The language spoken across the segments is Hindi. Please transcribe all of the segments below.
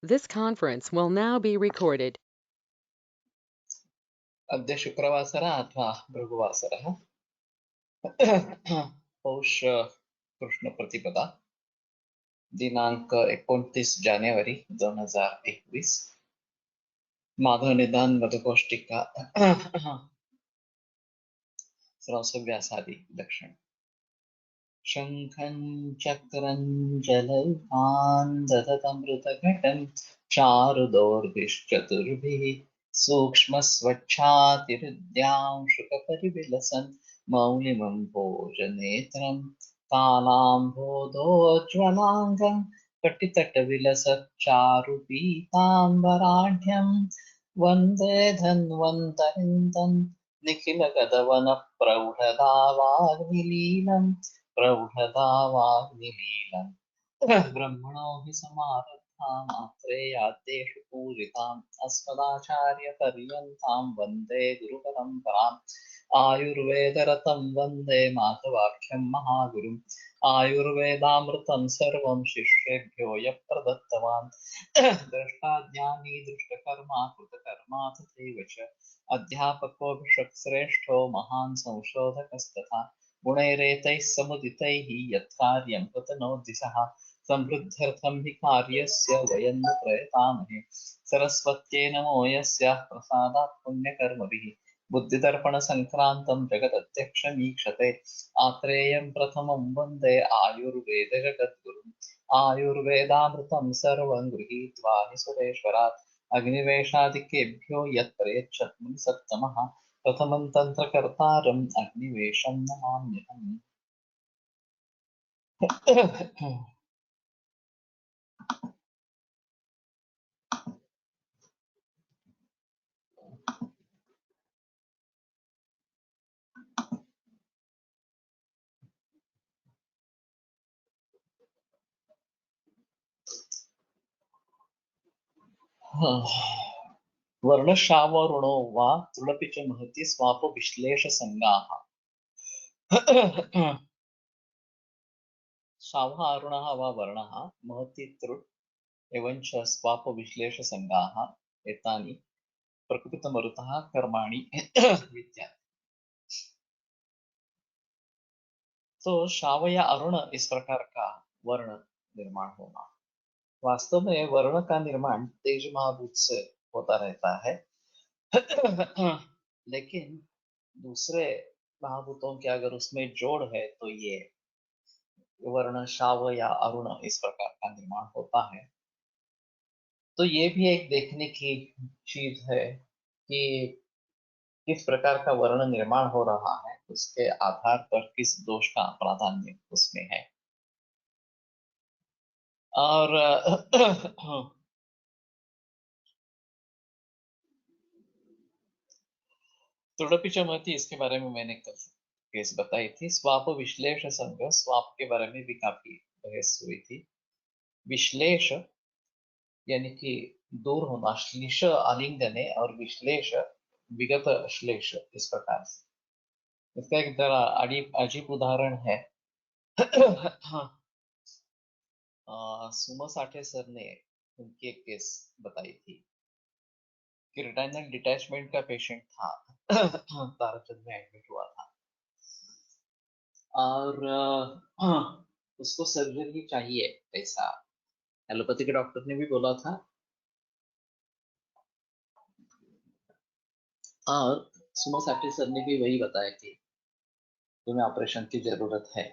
This conference will now be recorded. अद्य शुक्रवासरः अथवा भृगुवासरः पौष कृष्णप्रतिपदा दिनांक 29 जानेवारी 2021 माघ निदान मधुकोष्टिका श्रवसव्यासादि लक्षण शंखं चक्रं जलौघान् दधतमृतघटं चारुदोर्भिश्चतुर्भिः सूक्ष्मस्वच्छातिहृद्यांशुकपरिविलसन् मौलिमं भोजनेत्रं कालाम्भोदोज्ज्वलाङ्गं कटितटविलसच्चारुपीताम्बराढ्यं वन्दे धन्वन्तरिन्दं निखिलगदवनः प्रौढदावाग्निलीलम् प्रौढदावाग्निलीलम् ब्रह्मणो हि समारब्धाम् आत्रेयाद्येषु पूजिताम् अस्मदाचार्यपर्यन्तां वन्दे गुरुपरम्पराम् आयुर्वेदरतं वन्दे माधवाख्यं महागुरुम् आयुर्वेदामृतं सर्वं शिष्येभ्यो यः प्रदत्तवान् दृष्टाज्ञानी दृष्टकर्मा कृतकर्मा तथैव च अध्यापको भिषक्श्रेष्ठो महान् संशोधकस्तथा गुणैरेतैः समुदितैः यत्कार्यं कृतनोद्दिशः समृद्ध्यर्थं हि कार्यस्य वयं न प्रयतामहे सरस्वत्यै नमो यस्याः प्रसादात् पुण्यकर्मभिः बुद्धिदर्पणसङ्क्रान्तं जगदध्यक्षमीक्षते आत्रेयं प्रथमं वन्दे आयुर्वेदजगद्गुरुम् आयुर्वेदामृतं सर्वं गृहीत्वा हि सुरेश्वरात् अग्निवेशादिकेभ्यो यत्प्रयच्छत् मुनिसत्तमः प्रथमं तन्त्रकर्तारम् अग्निवेशं नमाम्यहम्। वर्णशावरुणो वा तृणपि च महति स्वापविश्लेषसङ्गाः शावः अरुणः वा वर्णः महति तृट् एवञ्च स्वापविश्लेषसङ्गाः एतानि प्रकृतिमरुतः कर्माणि विद्या। तो शाव या अरुण इस प्रकार का वर्ण निर्माण होना, वास्तव में वर्ण का निर्माण तेज महाभूत से होता रहता है लेकिन दूसरे महाभूतों के अगर उसमें जोड़ है तो ये वर्ण शाव या अरुण इस प्रकार का निर्माण होता है। तो ये भी एक देखने की चीज है कि किस प्रकार का वर्ण निर्माण हो रहा है, उसके आधार पर किस दोष का प्राधान्य उसमें है। और तुड़पी चमती इसके बारे में मैंने कल केस बताई थी। स्वाप विश्लेष संघ, स्वाप के बारे में भी काफी बहस हुई थी। विश्लेष यानी कि दूर होना, श्लीष आलिंगने और विश्लेष विगत श्लेष, इस प्रकार से। इसका एक जरा अजीब उदाहरण है सुमा साठे सर ने उनकी एक केस बताई थी कि रिटाइनल डिटैचमेंट का पेशेंट था ताराचंद में एडमिट हुआ था और उसको सर्जरी चाहिए ऐसा एलोपैथी के डॉक्टर ने भी बोला था और सुमा साठे सर ने भी वही बताया कि तुम्हें ऑपरेशन की जरूरत है।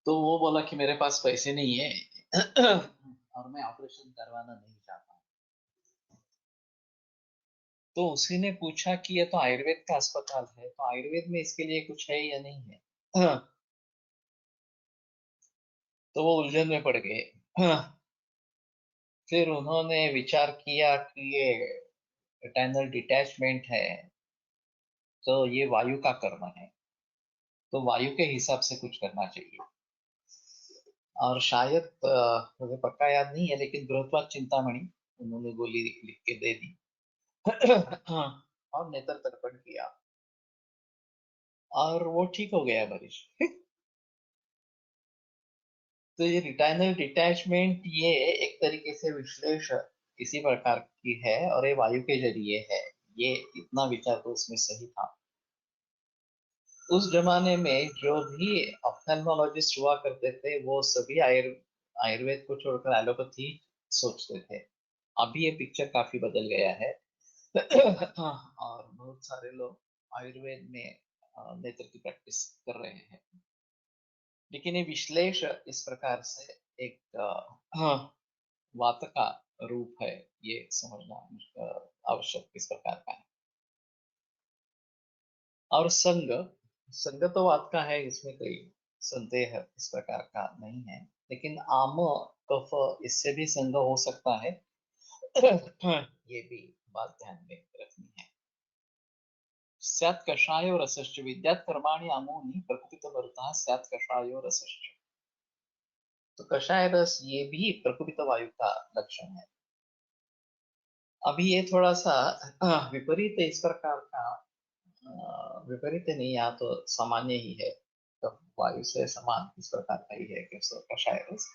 तो वो बोला कि मेरे पास पैसे नहीं है और मैं ऑपरेशन करवाना नहीं चाहता। तो उसी ने पूछा कि ये तो आयुर्वेद का अस्पताल है, तो आयुर्वेद में इसके लिए कुछ है या नहीं है। तो वो उलझन में पड़ गए। फिर उन्होंने विचार किया कि ये रिटाइनल डिटैचमेंट है तो ये वायु का कर्म है, तो वायु के हिसाब से कुछ करना चाहिए। और शायद मुझे पक्का याद नहीं है, लेकिन बृहत्वाद चिंतामणि उन्होंने गोली लिख के दे दी और नेत्र तर्पण किया और वो ठीक हो गया मरीज। तो ये रिटाइनल डिटैचमेंट ये एक तरीके से विश्लेष इसी प्रकार की है और ये वायु के जरिए है। ये इतना विचार तो उसमें सही था। उस जमाने में जो भी ऑप्थेल्मोलॉजिस्ट हुआ करते थे वो सभी आयुर्वेद को छोड़कर एलोपैथी सोचते थे। अभी ये पिक्चर काफी बदल गया है। और बहुत सारे लोग आयुर्वेद में नेत्र की प्रैक्टिस कर रहे हैं। लेकिन ये विश्लेष इस प्रकार से एक वात का रूप है, ये समझना आवश्यक इस प्रकार का है। और संग संग तो वात का है, इसमें कोई संदेह इस प्रकार का नहीं है। लेकिन आम कफ इससे भी संग हो सकता है। ये भी बात ध्यान में रखनी है। स्यात् कषायो रसश्च विद्यात् कर्माणि आमोनि प्रकुपितमरुतः स्यात् कषायो रसश्च। तो कषाय रस ये भी प्रकुपित वायु का लक्षण है। अभी ये थोड़ा सा विपरीत इस प्रकार का, विपरीत नहीं, यहाँ तो सामान्य ही है। तो वायु से समान इस प्रकार का ही है कि कषाय रस।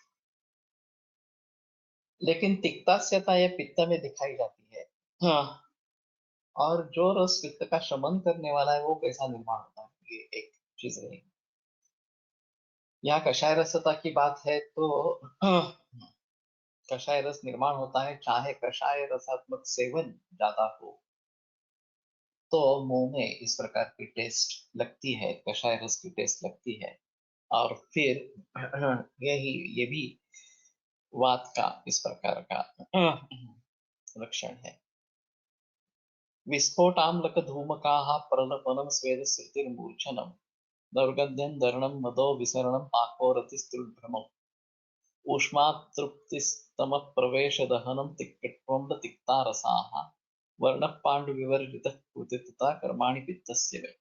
लेकिन तिक्तास्यता ये पित्त में दिखाई जाती है। और जो रस पित्त का शमन करने वाला है वो कैसा निर्माण होता है, ये एक चीज रहेगी। यहाँ कषाय रसता की बात है तो कषाय रस निर्माण होता है, चाहे कषाय रसात्मक सेवन ज्यादा हो तो मुंह में इस प्रकार की टेस्ट लगती है, कषाय रस की टेस्ट लगती है। और फिर यही ये भी वात का इस प्रकार का लक्षण है। विस्फोटाम्लक धूमकाः प्रलपनं स्वेद श्रुतिर्मूर्छनम् दौर्गन्ध्यं दर्णं मदो विसरणं पाको रतिस्त्रुभ्रमम् ऊष्मातृप्तिस्तमः तिक्ता रसाः वर्णः पाण्डुविवर्जितः कृतितता कर्माणि पित्तस्य वे।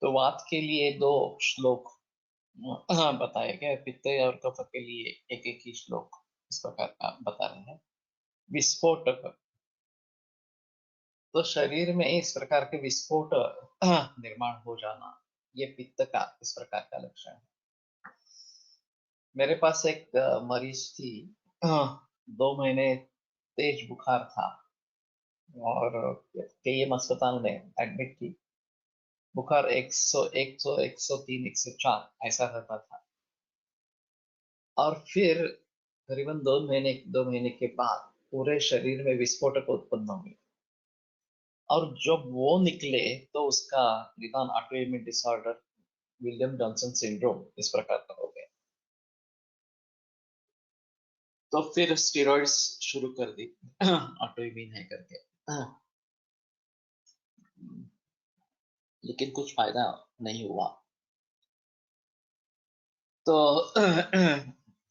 तो वात के लिए दो श्लोक बताए गए, पित्त और कफ के लिए एक एक ही श्लोक इस प्रकार का बता रहे हैं। विस्फोटक, तो शरीर में इस प्रकार के विस्फोट निर्माण हो जाना, ये पित्त का इस प्रकार का लक्षण है। मेरे पास एक मरीज थी, 2 महीने तेज बुखार था और केईएम अस्पताल में एडमिट थी। बुखार 100 103 104 ऐसा रहता था। और फिर करीबन 2 महीने के बाद पूरे शरीर में विस्फोटक उत्पन्न हुए। और जब वो निकले तो उसका निदान autoimmune disorder William Johnson syndrome इस प्रकार का हो गया। तो फिर स्टेरॉइड्स शुरू कर दी ऑटोइम्यून है करके। लेकिन कुछ फायदा नहीं हुआ। तो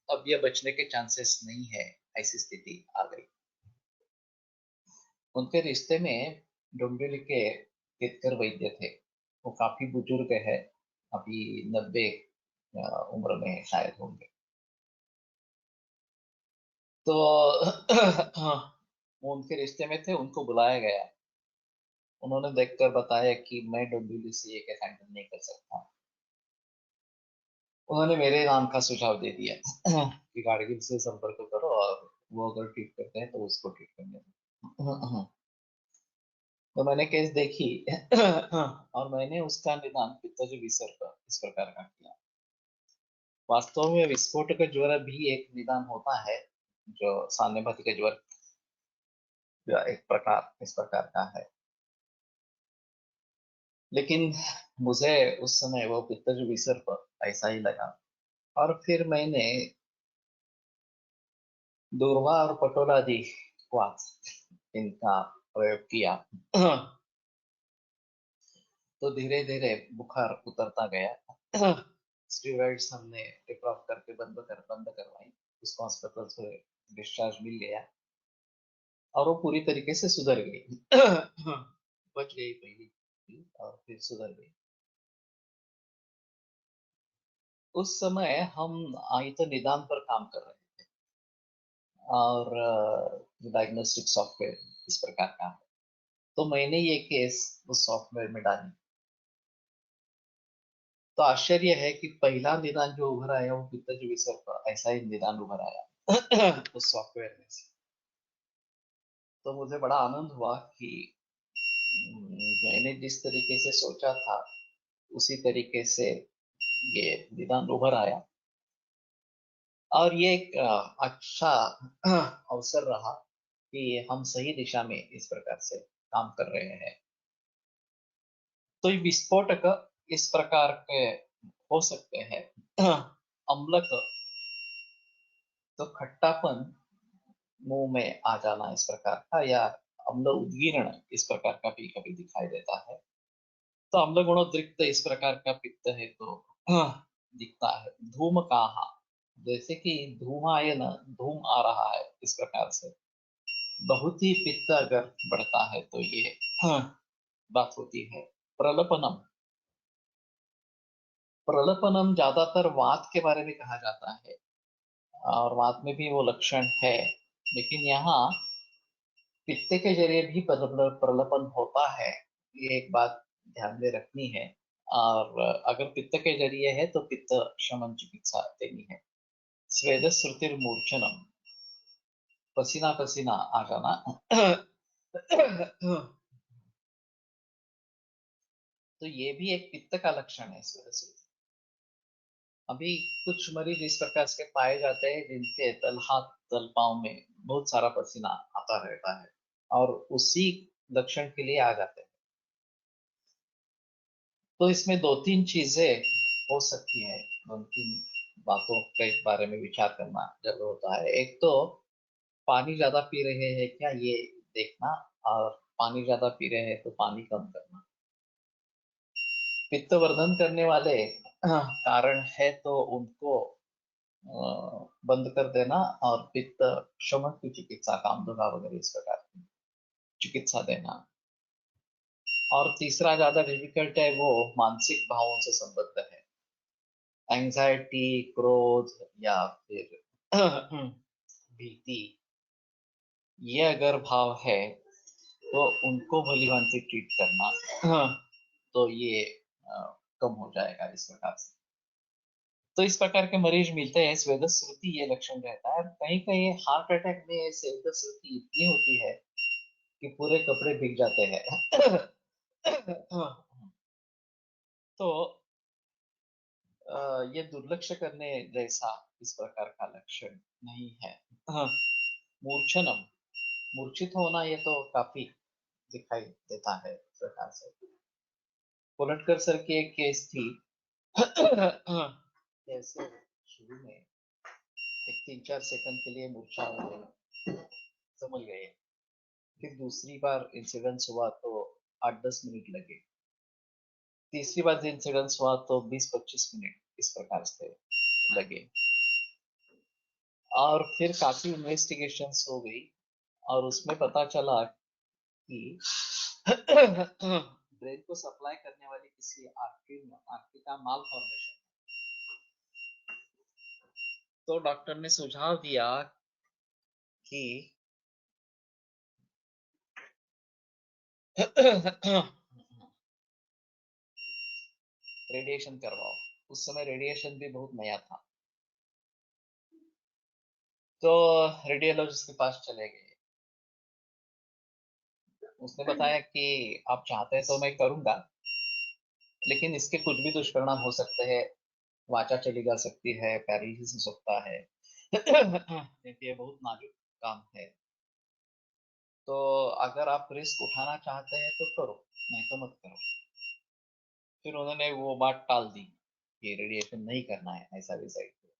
अब ये बचने के चांसेस नहीं है, ऐसी स्थिति आ गई। उनके रिश्ते में डोंबिवली के केतकर वैद्य थे। वो काफी बुजुर्ग है, अभी 90 उम्र में शायद होंगे। तो वो उनके रिश्ते में थे, उनको बुलाया गया। उन्होंने देखकर बताया कि मैं डोंबिवली से ये केस हैंडल नहीं कर सकता। उन्होंने मेरे नाम का सुझाव दे दिया कि गाडगिल से संपर्क करो और वो अगर ट्रीट करते हैं तो उसको ट्रीट करने दो। तो मैंने केस देखी और मैंने उसका निदान पित्तज विसर्ग इस प्रकार का किया। वास्तव में विस्फोट का ज्वर भी एक निदान होता है, जो सान्यपाती का ज्वर या एक प्रकार इस प्रकार का है। लेकिन मुझे उस समय वो पित्तज विसर्ग ऐसा ही लगा। और फिर मैंने दूर्वा और पटोलाजी क्वाथ इनका प्रयोग किया। तो धीरे धीरे बुखार उतरता गया। स्टीरॉइड्स हमने टेक ऑफ करके बंद करवाई। उसको अस्पताल से डिस्चार्ज मिल गया और वो पूरी तरीके से सुधर गई। बच गई पहली और फिर सुधर गई। उस समय हम आयत निदान पर काम कर रहे थे और डायग्नोस्टिक सॉफ्टवेयर इस प्रकार का है। तो मैंने ये केस उस सॉफ्टवेयर में डाली तो आश्चर्य है कि पहला निदान जो उभर आया वो पित्तज विसर्ग का ऐसा ही निदान उभर आया उस सॉफ्टवेयर में से। तो मुझे बड़ा आनंद हुआ कि मैंने जिस तरीके से सोचा था उसी तरीके से ये निदान उभर आया। और ये एक अच्छा अवसर रहा कि हम सही दिशा में इस प्रकार से काम कर रहे हैं। तो ये विस्फोटक इस प्रकार के हो सकते हैं। अम्लक, तो खट्टापन मुंह में आ जाना इस प्रकार का, या अम्ल उद्गीर्ण इस प्रकार का भी कभी दिखाई देता है। तो अम्ल गुणोद्रिक्त इस प्रकार का पित्त है तो दिखता है। धूम कहा, जैसे कि धूमायन, धूम आ रहा है इस प्रकार से। बहुत ही पित्त अगर बढ़ता है तो ये बात होती है। प्रलपनम, प्रलपनम ज्यादातर वात के बारे में कहा जाता है और वात में भी वो लक्षण है, लेकिन यहाँ पित्त के जरिए भी प्रलपन होता है। ये एक बात ध्यान में रखनी है। और अगर पित्त के जरिए है तो पित्त शमन चिकित्सा देनी है। स्वेद श्रुतिर मूर्छनम, पसीना पसीना आ जाना। तो ये भी एक पित्त का लक्षण है स्वेद श्रुति। अभी कुछ मरीज इस प्रकार के पाए जाते हैं जिनके तल हाथ तल पाँव में बहुत सारा पसीना आता रहता है और उसी लक्षण के लिए आ जाते हैं। तो इसमें दो तीन चीजें हो सकती है, दो तीन बातों के बारे में विचार करना जरूर होता है। एक तो पानी ज्यादा पी रहे हैं क्या, ये देखना। और पानी ज्यादा पी रहे हैं तो पानी कम करना। पित्त वर्धन करने वाले कारण है तो उनको बंद कर देना, और पित्त शमन की चिकित्सा, कामधुला वगैरह इस प्रकार की चिकित्सा देना। और तीसरा ज्यादा डिफिकल्ट है, वो मानसिक भावों से संबद्ध है। एंजाइटी, क्रोध, या फिर भीति, ये अगर भाव है तो उनको भली भांति ट्रीट करना तो ये कम हो जाएगा इस प्रकार से। तो इस प्रकार के मरीज मिलते हैं। स्वेद श्रुति ये लक्षण रहता है। कहीं कहीं हार्ट अटैक में स्वेद श्रुति इतनी होती है कि पूरे कपड़े भीग जाते हैं। तो ये दुर्लक्ष्य करने जैसा इस प्रकार का लक्षण नहीं है। मूर्छनम, मूर्छित होना, ये तो काफी दिखाई देता है इस प्रकार से। कोलटकर सर की एक केस थी। कैसे शुरू में एक 3-4 सेकंड के लिए मूर्छा हो गई, समझ गए। फिर दूसरी बार इंसिडेंस हुआ तो 8-10 मिनट लगे। तीसरी बार इंसिडेंस हुआ तो 20-25 मिनट इस प्रकार से लगे। और फिर काफी इन्वेस्टिगेशंस हो गई और उसमें पता चला कि ब्रेन को सप्लाई करने वाली किसी आर्टरी का माल फॉर्मेशन। तो डॉक्टर ने सुझाव दिया कि रेडिएशन करवाओ। उस समय रेडिएशन भी बहुत नया था। तो रेडियोलॉजिस्ट के पास चले गए। उसने बताया कि आप चाहते हैं तो मैं करूंगा, लेकिन इसके कुछ भी दुष्परिणाम हो सकते हैं। वाचा चली जा सकती है, पैरालिसिस हो सकता है। क्योंकि ये बहुत नाजुक काम है। तो अगर आप रिस्क उठाना चाहते हैं तो करो, नहीं तो मत करो। फिर उन्होंने वो बात टाल दी कि रेडिएशन नहीं करना है, ऐसा डिसाइड किया।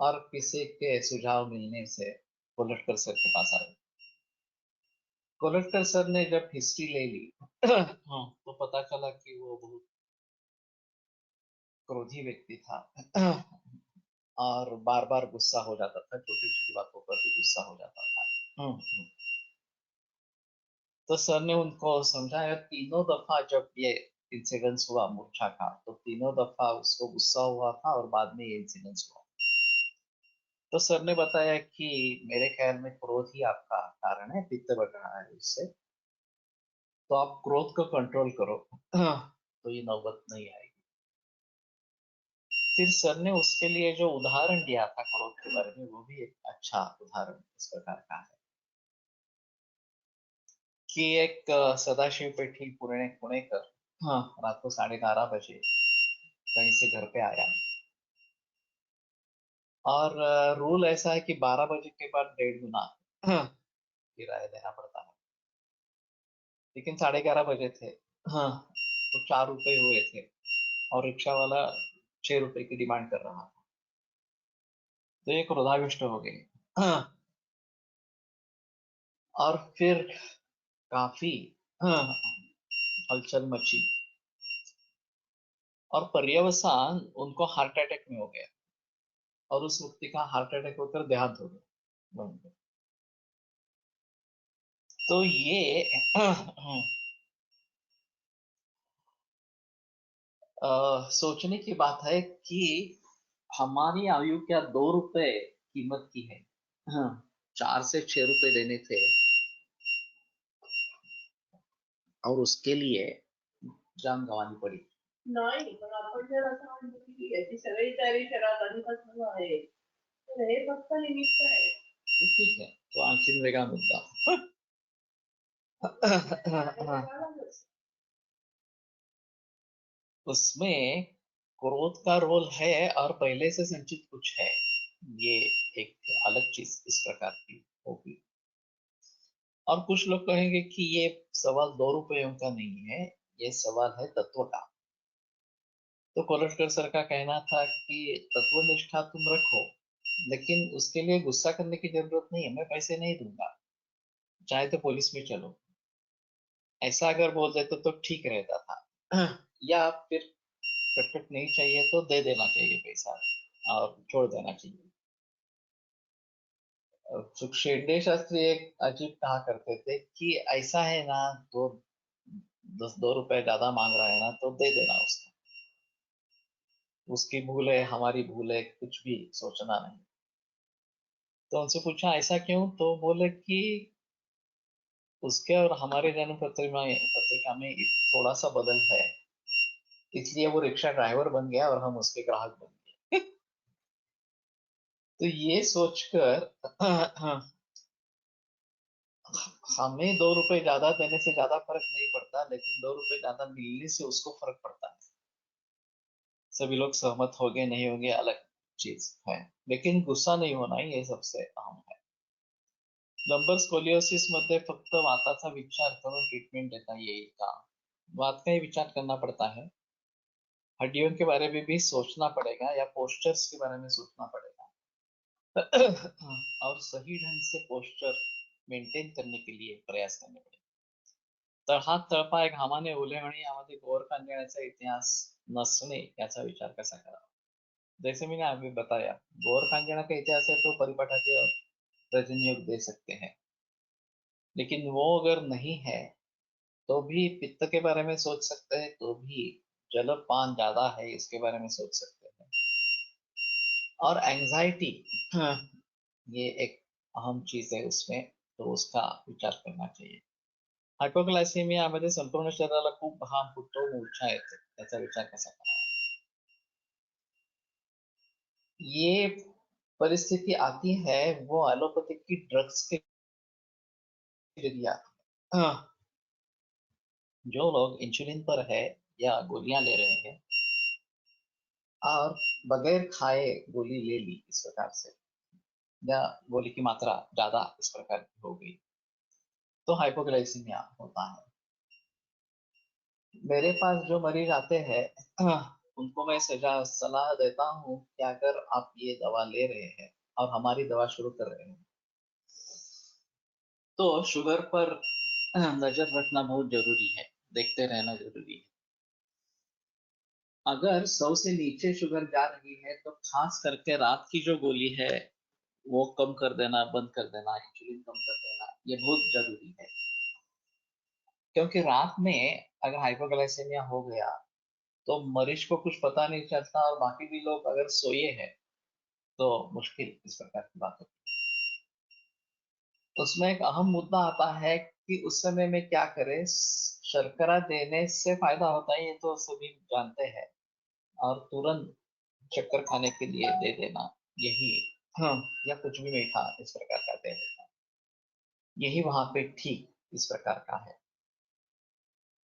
और किसी के सुझाव मिलने से कोलटकर सर के पास आए। कोलटकर सर ने जब हिस्ट्री ले ली तो पता चला कि वो बहुत क्रोधी व्यक्ति था। और बार बार गुस्सा हो जाता था, छोटी छोटी बातों पर भी गुस्सा हो जाता था। तो सर ने उनको समझाया। तीनों दफा जब ये इंसिडेंस हुआ मूर्छा का, तो तीनों दफा उसको गुस्सा हुआ था और बाद में ये इंसिडेंस हुआ। तो सर ने बताया कि मेरे ख्याल में क्रोध ही आपका कारण है, पित्त बढ़ रहा है उससे, तो आप क्रोध को कंट्रोल करो तो ये नौबत नहीं आएगी। फिर सर ने उसके लिए जो उदाहरण दिया था क्रोध के बारे में, वो भी एक अच्छा उदाहरण इस प्रकार का है कि एक सदाशिव पेठी पुणेकर, हाँ, रात को 11:30 बजे कहीं से घर पे आया, और रूल ऐसा है कि 12 बजे के बाद 1.5 गुना किराया देना पड़ता है, लेकिन 11:30 बजे थे, हाँ, तो 4 रुपए हुए थे और रिक्शा वाला 6 रुपए की डिमांड कर रहा था, तो ये क्रोधाविष्ट हो गए। हाँ, और फिर काफी, हाँ, हलचल मची और पर्यवसान उनको हार्ट अटैक में हो गया, और उस व्यक्ति का हार्ट अटैक होकर देहांत हो गया वहीं पे। तो ये सोचने की बात है कि हमारी आयु क्या 2 रुपए कीमत की है, हाँ, 4 से 6 रुपए देने थे, और उसके लिए जान गंवानी पड़ी। नाही, पण आपण जर असं म्हणतो की याची सगळी तयारी शहरात आधीपासून आहे, तर हे फक्त निमित्त आहे. तो ठीक है, तो आणखीन वेगळा मुद्दा। उसमें क्रोध का रोल है और पहले से संचित कुछ है, ये एक अलग चीज इस प्रकार की होगी। और कुछ लोग कहेंगे कि ये सवाल 2 रुपयों का नहीं है, ये सवाल है तत्व का। तो कोलटकर सर का कहना था कि तत्वनिष्ठा तुम रखो, लेकिन उसके लिए गुस्सा करने की जरूरत नहीं है, मैं पैसे नहीं दूंगा, चाहे तो पुलिस में चलो, ऐसा अगर बोल देते तो ठीक रहता था। या फिर कटकट नहीं चाहिए तो दे देना चाहिए पैसा और छोड़ देना चाहिए। सुख शेंडे शास्त्री एक अजीब कहा करते थे कि ऐसा है ना, तो 10-2 रुपए ज्यादा मांग रहा है ना, तो दे देना उसको, उसकी भूल है, हमारी भूल है, कुछ भी सोचना नहीं। तो उनसे पूछा ऐसा क्यों, तो बोले कि उसके और हमारे जन्म पत्रिका में थोड़ा सा बदल है, इसलिए वो रिक्शा ड्राइवर बन गया और हम उसके ग्राहक बन गए। तो ये सोचकर हमें 2 रुपए ज्यादा देने से ज्यादा फर्क नहीं पड़ता, लेकिन 2 रुपए ज्यादा मिलने से उसको फर्क पड़ता है। सभी लोग सहमत हो गए नहीं होंगे अलग चीज है, लेकिन गुस्सा नहीं होना ही ये सबसे अहम है। लंबर स्कोलियोसिस मध्ये फक्त वाताचा विचार करून ट्रीटमेंट देता येईल का? वात का ही विचार करना पड़ता है, हड्डियों के बारे में भी सोचना पड़ेगा, या पोस्चर्स के बारे में सोचना पड़ेगा। और सही ढंग से पोस्चर मेंटेन करने के लिए प्रयास करने पड़ेगा। तळहात तळपाय घामाने ओले होणे यामध्ये गोर कांजिण्याचा इतिहास नसणे याचा विचार कसा करावा? जैसे मैंने अभी बताया, गोर कांजिणा का इतिहास है तो परिपाठाती और रजनी योग दे सकते हैं, लेकिन वो अगर नहीं है तो भी पित्त के बारे में सोच सकते हैं, तो भी जलपान ज्यादा है इसके बारे में सोच सकते हैं। और एंजाइटी, ये एक अहम चीज है उसमें, तो उसका विचार करना चाहिए। हायपोग्लायसेमियामध्ये संपूर्ण शरीराला खूप घाम फुटतो, मूर्छा येते, त्याचा विचार कसा करावा? ये परिस्थिति आती है वो एलोपैथिक की ड्रग्स के जरिए आती है। जो लोग इंसुलिन पर है या गोलियां ले रहे हैं और बगैर खाए गोली ले ली इस प्रकार से, या गोली की मात्रा ज्यादा इस प्रकार की हो गई, तो हाइपोग्लाइसीमिया होता है। मेरे पास जो मरीज आते हैं, उनको मैं सलाह देता हूँ कि अगर आप ये दवा ले रहे हैं और हमारी दवा शुरू कर रहे हैं, तो शुगर पर नजर रखना बहुत जरूरी है, देखते रहना जरूरी है। अगर 100 से नीचे शुगर जा रही है तो खास करके रात की जो गोली है वो कम कर देना, बंद कर देना, इंसुलिन कम कर देना, ये बहुत जरूरी है। क्योंकि रात में अगर हाइपोग्लाइसेमिया हो गया तो मरीज को कुछ पता नहीं चलता, और बाकी भी लोग अगर सोए हैं तो मुश्किल इस प्रकार की बात होती है। उसमें एक अहम मुद्दा आता है कि उस समय में क्या करें। शर्करा देने से फायदा होता है, ये तो सभी जानते हैं, और तुरंत चक्कर खाने के लिए दे देना, यही, हाँ, या कुछ भी मीठा इस प्रकार का दे देना, यही वहां पे ठीक इस प्रकार का है।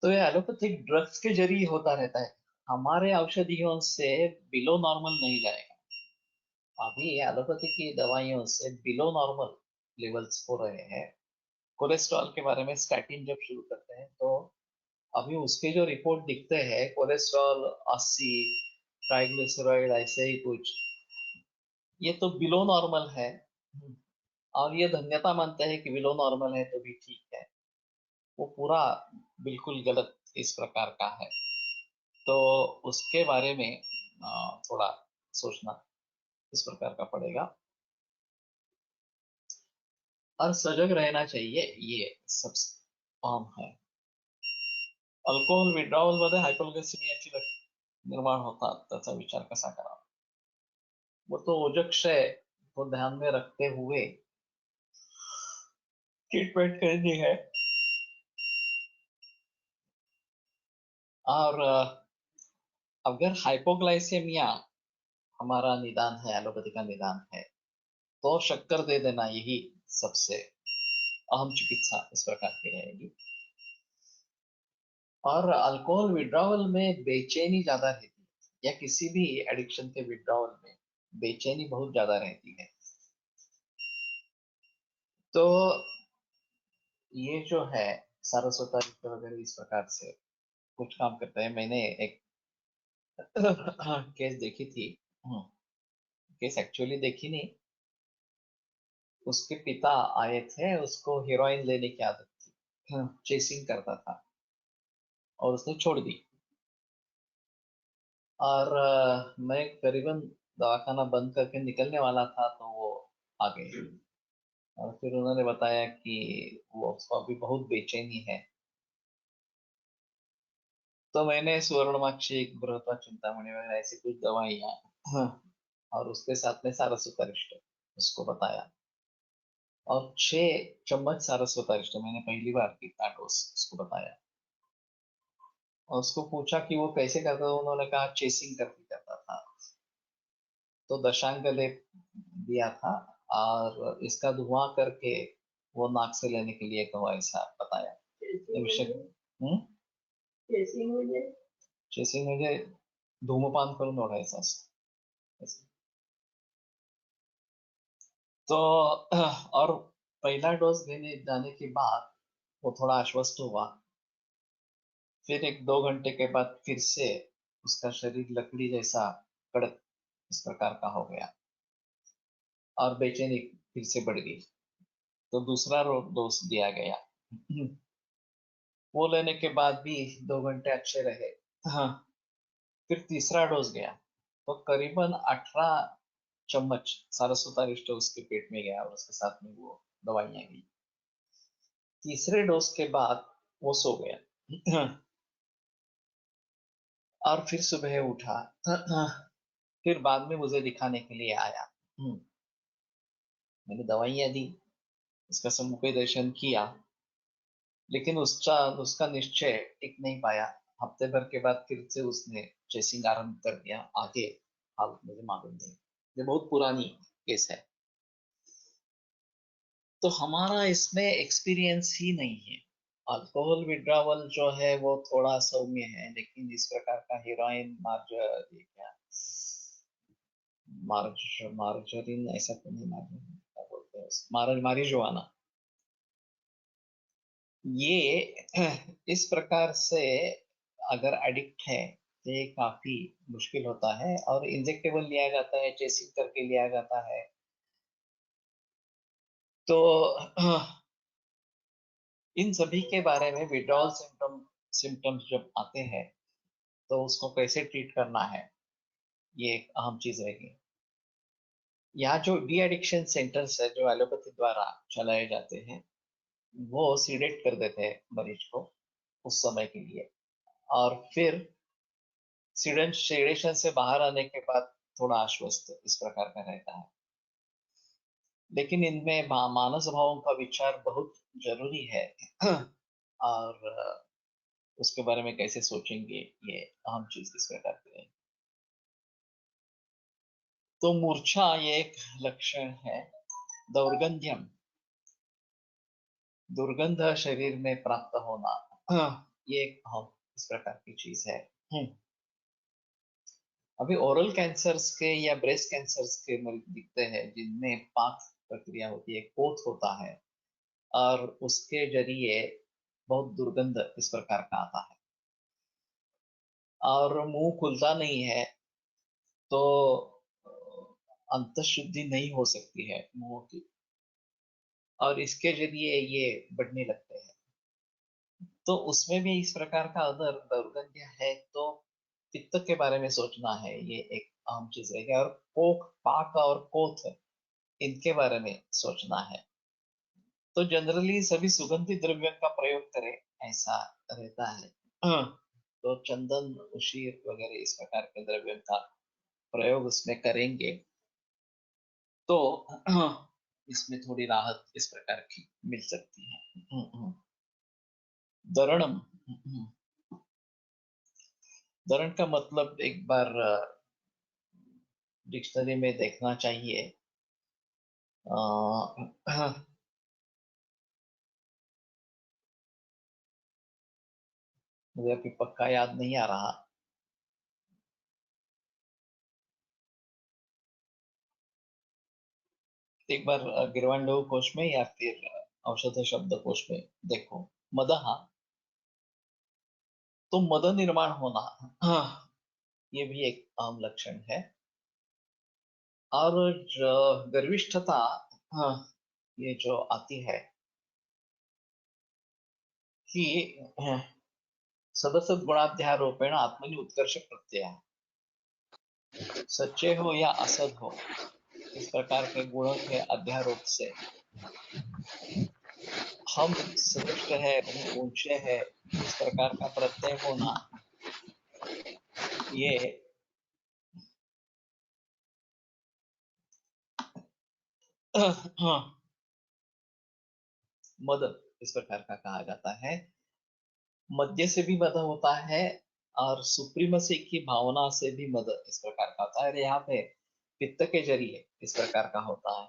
तो ये एलोपैथिक ड्रग्स के जरिए होता रहता है, हमारे औषधियों से बिलो नॉर्मल नहीं जाएगा। अभी एलोपैथी की दवाइयों से बिलो नॉर्मल लेवल्स हो रहे हैं। कोलेस्ट्रॉल के बारे में स्टैटिन जब शुरू करते हैं तो अभी उसके जो रिपोर्ट दिखते हैं, कोलेस्ट्रॉल 80, ट्राइग्लिसराइड ऐसे ही कुछ, ये तो बिलो नॉर्मल है। और ये धन्यता मानते हैं कि बिलो नॉर्मल है तो भी ठीक है, वो पूरा बिल्कुल गलत इस प्रकार का है। तो उसके बारे में थोड़ा सोचना इस प्रकार का पड़ेगा और सजग रहना चाहिए, ये सबसे आम है। अल्कोहोल विड्रॉवल मध्ये हायपोग्लायसेमियाची निर्माण होतात, त्याचा विचार कसा करावा? वो तो ओजक्षय को ध्यान में रखते हुए ट्रीटमेंट करनी है। और अगर हाइपोग्लाइसेमिया हमारा निदान है, एलोपैथी का निदान है, तो शक्कर दे देना यही सबसे अहम चिकित्सा इस प्रकार की रहेगी। और अल्कोहल विड्रॉवल में बेचैनी ज्यादा रहती है, या किसी भी एडिक्शन के विड्रॉवल में बेचैनी बहुत ज्यादा रहती है। तो ये जो है सारस्वता वगैरह इस प्रकार से कुछ काम करता है। मैंने एक केस देखी थी, केस एक्चुअली देखी नहीं, उसके पिता आए थे, उसको हीरोइन लेने की आदत थी, चेसिंग करता था और उसने छोड़ दी। और मैं करीबन दवाखाना बंद करके निकलने वाला था तो वो आ गए और फिर उन्होंने बताया कि वो उसको अभी बहुत बेचैनी है। तो मैंने सुवर्णमाक्षी, बृहता चिंतामणि वगैरह ऐसी कुछ दवाइयाँ, हाँ, और उसके साथ में सारस्वतारिष्ट उसको बताया, और 6 चम्मच सारस्वतारिष्ट मैंने पहली बार इतना डोज उसको बताया। और उसको पूछा कि वो कैसे करता था, उन्होंने कहा चेसिंग करके करता था। तो दशांग लेप दिया था और इसका धुआं करके वो नाक से लेने के लिए कहा, ऐसा बताया। चेसिंग म्हणजे धूमपान करून ओढायचं असं। तो और पहला डोज देने जाने के बाद वो थोड़ा आश्वस्त हुआ, फिर 1-2 घंटे के बाद फिर से उसका शरीर लकड़ी जैसा कड़क इस प्रकार का हो गया और बेचैनी फिर से बढ़ गई। तो दूसरा डोज दिया गया, वो लेने के बाद भी 2 घंटे अच्छे रहे। हाँ, फिर तीसरा डोज गया तो करीबन 18 चम्मच सारस्वतारिष्ट उसके पेट में गया और उसके साथ में वो दवाइयां गई। तीसरे डोज के बाद वो सो गया और फिर सुबह उठा, फिर बाद में मुझे दिखाने के लिए आया। मैंने दवाइयां दी, उसका सम्मुख दर्शन किया, लेकिन उसका निश्चय टिक नहीं पाया। हफ्ते भर के बाद फिर से उसने चेसिंग आरंभ कर दिया। आगे हालत मुझे मालूम नहीं, ये बहुत पुरानी केस है। तो हमारा इसमें एक्सपीरियंस ही नहीं है। अल्कोहल विड्रावल जो है वो थोड़ा सौम्य है, लेकिन इस प्रकार का हीरोइन, ये क्या, मार्जरीन ऐसा तो नहीं, मार्जरीन क्या बोलते हैं, मारिजुआना, ये इस प्रकार से अगर एडिक्ट है तो ये काफी मुश्किल होता है। और इंजेक्टेबल लिया जाता है, चेसिंग करके लिया जाता है। तो इन सभी के बारे में विड्रॉल सिम्टम्स जब आते हैं तो उसको कैसे ट्रीट करना है, ये एक अहम चीज रहेगी। यहाँ जो डी एडिक्शन सेंटर्स है जो एलोपैथी द्वारा चलाए जाते हैं, वो सीडेट कर देते हैं मरीज को उस समय के लिए, और फिर सीडेशन से बाहर आने के बाद थोड़ा आश्वस्त इस प्रकार का रहता है। लेकिन इनमें मानस भावों का विचार बहुत जरूरी है और उसके बारे में कैसे सोचेंगे, ये अहम चीज इस प्रकार की है। तो मूर्छा ये एक लक्षण है। दौर्गंध्यम, दुर्गंध शरीर में प्राप्त होना, ये एक इस प्रकार की चीज है। अभी ओरल कैंसर्स के या ब्रेस्ट कैंसर्स के मरीज दिखते हैं जिनमें पाक प्रक्रिया होती है, कोथ होता है और उसके जरिए बहुत दुर्गंध इस प्रकार का आता है और मुंह खुलता नहीं है, तो अंतःशुद्धि नहीं हो सकती है मुंह की और इसके जरिए ये बढ़ने लगते हैं। तो उसमें भी इस प्रकार का अगर दुर्गंध है तो पित्त के बारे में सोचना है, ये एक अहम चीज रहेगी। और कोक, पाक और कोथ, इनके बारे में सोचना है। तो जनरली सभी सुगंधित द्रव्यों का प्रयोग करें, ऐसा रहता है। तो चंदन, उशीर वगैरह इस प्रकार के द्रव्यों का प्रयोग उसमें करेंगे तो इसमें थोड़ी राहत इस प्रकार की मिल सकती है। दरणम, दरण का मतलब एक बार डिक्शनरी में देखना चाहिए। मुझे अभी पक्का याद नहीं आ रहा। एक बार गिरवांडो कोश में या फिर औषध शब्द कोश में देखो। मदहा, तो मद निर्माण होना, ये भी एक आम लक्षण है। और गर्विष्ठता, ये जो आती है कि सदसद गुणाध्यारोपेण आत्मनि उत्कर्ष प्रत्यय, सच्चे हो या असद हो, इस प्रकार के गुणों के अध्यारोप से हम श्रेष्ठ है, हम ऊंचे है, इस प्रकार का प्रत्यय होना, ये मद इस प्रकार का कहा जाता है। मध्य से भी मद होता है और सुप्रीमसी की भावना से भी मद इस प्रकार का होता है। और यहाँ पे पित्त के जरिए इस प्रकार का होता है।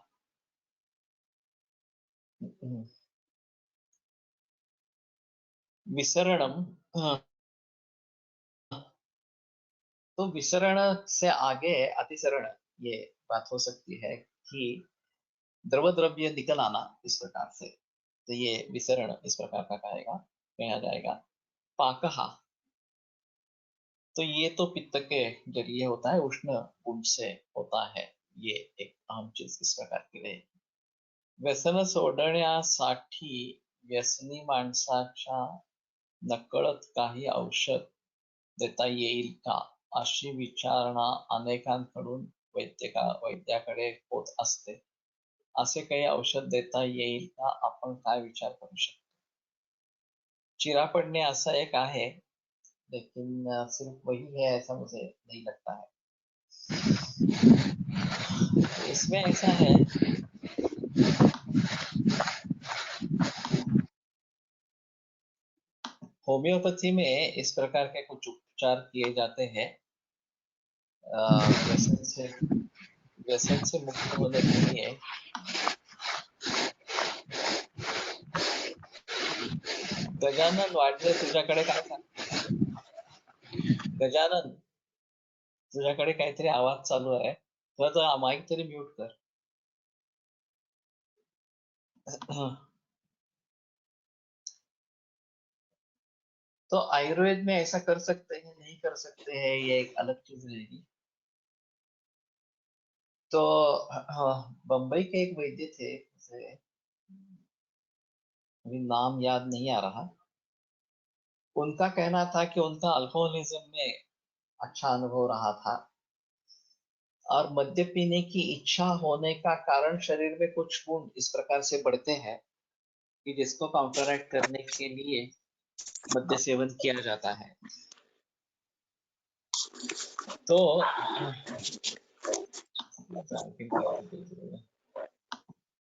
विसरणम, तो विसरण से आगे अतिसरण ये बात हो सकती है कि द्रव द्रव्य निकल आना इस प्रकार से, तो ये विसरण इस प्रकार का कहा जाएगा। पाकहा, तो ये तो पित्त के जरिए होता है, उष्ण गुण से होता है, ये एक अहम चीज इस प्रकार की रही। व्यसन सोडण्यासाठी व्यसनी माणसाच्या नकळत काही औषध देता येईल का, अशी विचारणा अनेकांकडून वैद्याकडे होत असते। असे काही औषध देता येईल का, आपण काय विचार करू शकतो? चिरा पड़ने ऐसा एक है, लेकिन सिर्फ वही है ऐसा मुझे नहीं लगता है। इसमें ऐसा है, होम्योपैथी में इस प्रकार के कुछ उपचार किए जाते हैं व्यसन से, व्यसन से मुक्त होने के लिए। गजानन वाडले, तुझ्याकडे काय गजानन, तुझ्याकडे काहीतरी आवाज चालू आहे, तुझा तो माईक तरी म्यूट कर। तो आयुर्वेद में ऐसा कर सकते हैं, नहीं कर सकते हैं, ये एक अलग चीज रहेगी। तो बंबई के एक वैद्य थे, उसे अभी नाम याद नहीं आ रहा। उनका कहना था कि उनका अल्कोहलिज्म में अच्छा अनुभव रहा था और मद्य पीने की इच्छा होने का कारण शरीर में कुछ गुण इस प्रकार से बढ़ते हैं कि जिसको काउंटरएक्ट करने के लिए मद्य सेवन किया जाता है। तो